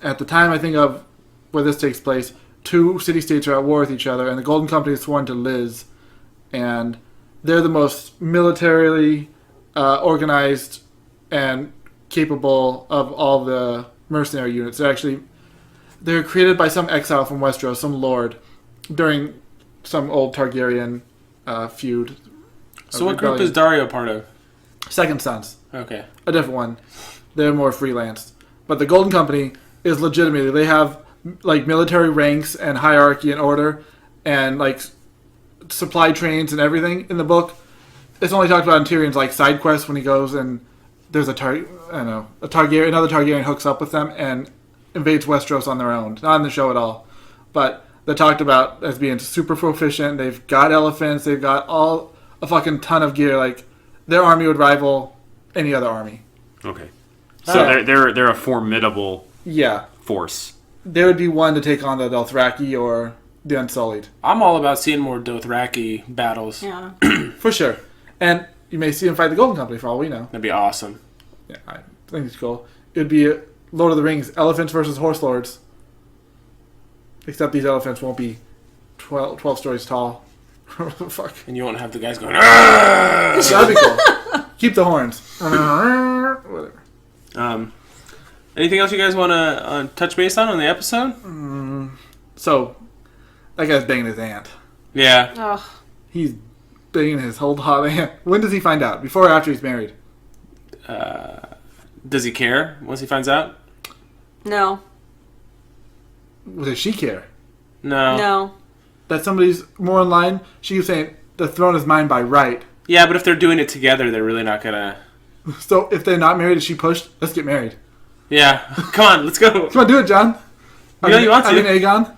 At the time, I think of where this takes place, 2 city-states are at war with each other, and the Golden Company is sworn to Liz. And they're the most militarily organized and capable of all the mercenary units. They're created by some exile from Westeros, some lord, during some old Targaryen feud. So what group is Dario part of? Second Sons. Okay. A different one. They're more freelance. But the Golden Company is legitimately, they have like military ranks and hierarchy and order and like supply trains and everything in the book. It's only talked about in Tyrion's like side quests when he goes and there's another Targaryen hooks up with them and invades Westeros on their own. Not in the show at all. But they're talked about as being super proficient. They've got elephants. They've got a fucking ton of gear. Like, their army would rival any other army. Okay. So they're a formidable force. They would be one to take on the Dothraki or the Unsullied. I'm all about seeing more Dothraki battles. Yeah. For sure. And you may see them fight the Golden Company for all we know. That'd be awesome. Yeah, I think it's cool. It would be Lord of the Rings, elephants versus horse lords. Except these elephants won't be 12 stories tall. Fuck. And you won't have the guys going, "Argh!" That'd be cool. Keep the horns. Whatever. Anything else you guys want to touch base on the episode? So, that guy's banging his aunt. Yeah. Oh, He's banging his whole hot aunt. When does he find out? Before or after he's married? Does he care once he finds out? no. Does she care? No. No. That somebody's more in line? She was saying, the throne is mine by right. Yeah, but if they're doing it together, they're really not gonna... So, if they're not married, is she pushed? Let's get married. Yeah. Come on, let's go. Come on, do it, John. You know you want to. I mean, Aegon.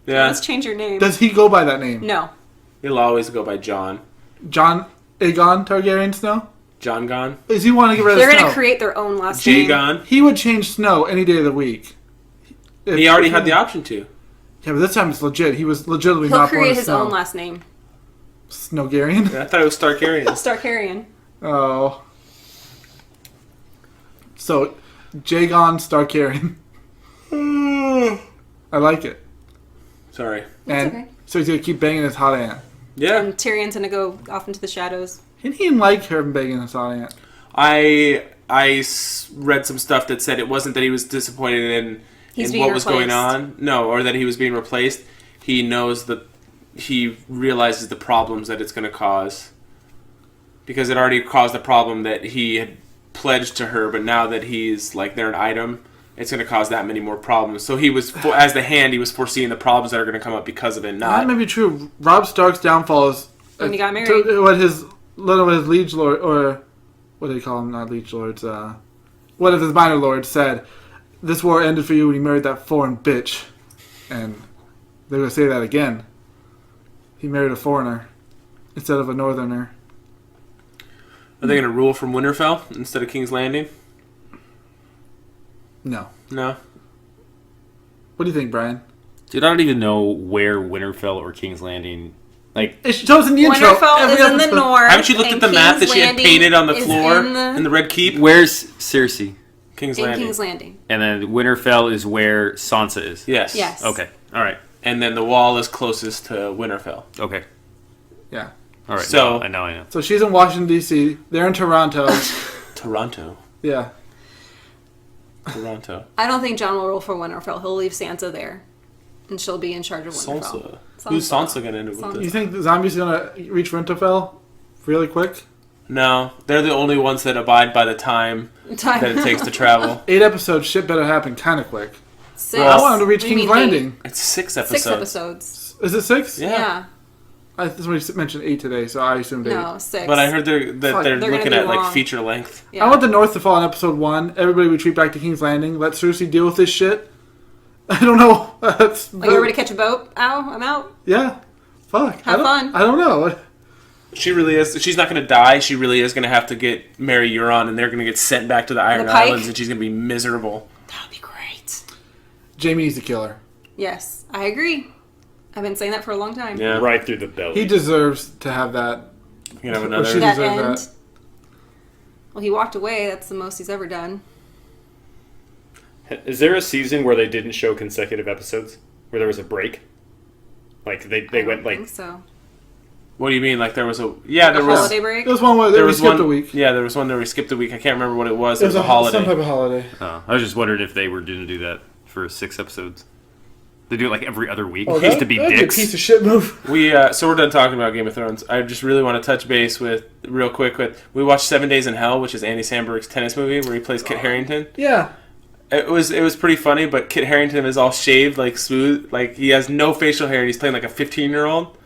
Yeah. Let's change your name. Does he go by that name? No. He'll always go by John. John Aegon Targaryen Snow? John Gon. Is he want to get rid They're of Snow? going to create their own last name. Jagon. He would change Snow any day of the week. He already had the option to. Yeah, but this time it's legit. He was legitimately He'll not born create as his Snow. own last name. Snowgarian? Yeah, I thought it was Starkarian. Starkarian. Oh. So, Jagon Starkarian. I like it. Sorry. And okay. so he's going to keep banging his hot aunt. Yeah. And Tyrion's going to go off into the shadows. He didn't like her banging his hot aunt. I read some stuff that said it wasn't that he was disappointed in He's being what was going replaced. on. No, or that he was being replaced. He knows that he realizes the problems that it's going to cause. Because it already caused the problem that he had pledged to her, but now that he's like they're an item, it's going to cause that many more problems. So he was, as the Hand, he was foreseeing the problems that are going to come up because of it. That may be true. Robb Stark's downfall is... When he got married. What his liege lord, or... What do they call them? Not liege lords. One of his minor lords said, this war ended for you when you married that foreign bitch. And they're going to say that again. He married a foreigner instead of a northerner. Are they going to rule from Winterfell instead of King's Landing? No. No. What do you think, Brian? Dude, I don't even know where Winterfell or King's Landing... Like, It shows in the intro. Winterfell every is in the episode. north. Haven't you looked at and the map that King's she had Landing painted on the is floor in the Red Keep? where's Cersei? King's in Landing. King's Landing. And then Winterfell is where Sansa is. Yes. Yes. Okay. All right. And then the wall is closest to Winterfell. Okay. Yeah. All right. So- now I know. So she's in Washington, D.C. They're in Toronto. Toronto. Yeah. Toronto. I don't think John will rule for Winterfell. He'll leave Sansa there. And she'll be in charge of Winterfell. Sansa. Who's Sansa going to end up with Sansa. this? You think the zombies going to reach Winterfell really quick? No. They're the only ones that abide by the time that it takes to travel. 8 episodes, shit better happen kind of quick. 6. I want them to reach What do you King's mean Landing. It's 6 episodes. 6 episodes. Is it 6? Yeah. Yeah. I somebody mentioned 8 today, so I assumed 8. No, 6. But I heard that Fuck, they're they're looking gonna at be like long. feature length. Yeah. I want the North to fall in episode 1. Everybody retreat back to King's Landing. Let Cersei deal with this shit. I don't know. That's Like, everybody catch a boat? Ow, I'm out. Yeah. Fuck. Have fun. I don't know. She really is. She's not going to die. She really is going to have to marry Euron, and they're going to get sent back to the Iron The Pike? Islands, and she's going to be miserable. That would be great. Jamie needs to kill her. Yes, I agree. I've been saying that for a long time. Yeah. Right through the belly. He deserves to have that. You can have Or another. she That deserves end. that. Well, he walked away. That's the most he's ever done. Is there a season where they didn't show consecutive episodes? Where there was a break? Like they I went don't like think so. What do you mean? Like there was a there A was holiday break. There was one where there we was skipped one a week. Yeah, there was one where we skipped a week. I can't remember what it was. It was a holiday. Some type of holiday. I was just wondering if they were going to do that for 6 episodes. They do it like every other week. Oh, It used to be that'd dicks. a piece of shit move. We so we're done talking about Game of Thrones. I just really want to touch base with real quick with we watched 7 Days in Hell, which is Andy Samberg's tennis movie where he plays Kit Harington. Yeah. It was pretty funny, but Kit Harington is all shaved, like smooth, like he has no facial hair, and he's playing like a 15-year-old.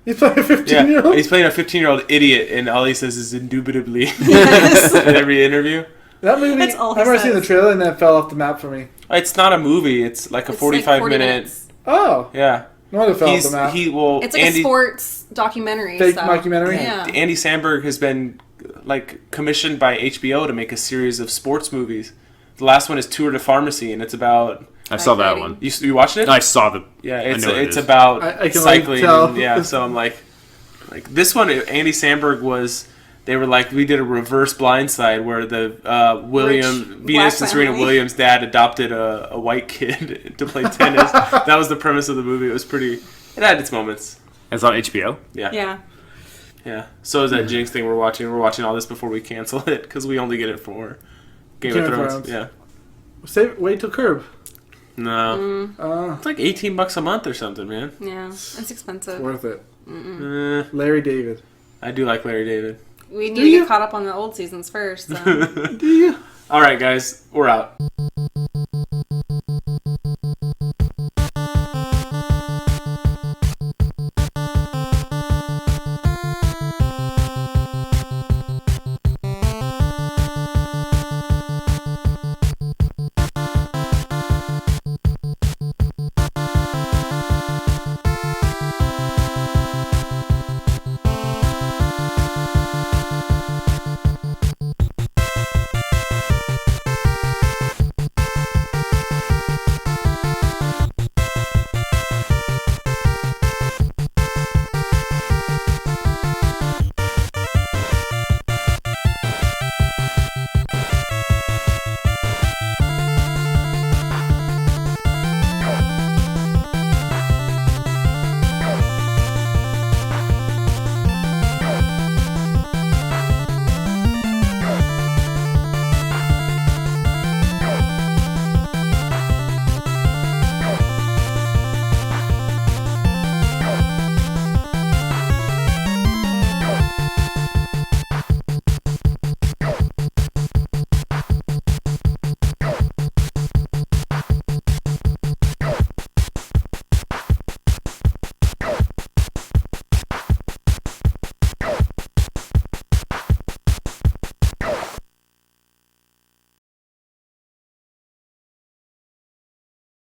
He's playing a Yeah, 15-year-old? he's playing a 15-year-old idiot, and all he says is indubitably Yes. in every interview. That movie, That's all he I've already seen the says. trailer and then it fell off the map for me. It's not a movie; it's like a It's like 45 40 minute. minutes. Oh. Yeah, No wonder it fell off the map. It's like a sports documentary. Fake stuff. documentary? Yeah. Andy Samberg has been like commissioned by HBO to make a series of sports movies. The last one is Tour de Pharmacy, and it's about I saw that Fighting. one. you watched it? I saw the. Yeah, I it's know what it it's is. about I can, cycling. like, tell. And, yeah, so I'm like this one, Andy Samberg was. They were like, we did a reverse blindside where the Rich Venus and black Serena family. Williams' dad adopted a white kid to play tennis. That was the premise of the movie. It was pretty. It had its moments. It's on HBO. Yeah. Yeah. So is that Jinx thing we're watching. We're watching all this before we cancel it because we only get it for Game of Thrones. Yeah. Wait till Curb. No. It's like $18 a month or something, man. Yeah. It's expensive. Worth it. Eh, Larry David. I do like Larry David. We need Do to you? get caught up on the old seasons first. So. Do you? All right, guys. We're out.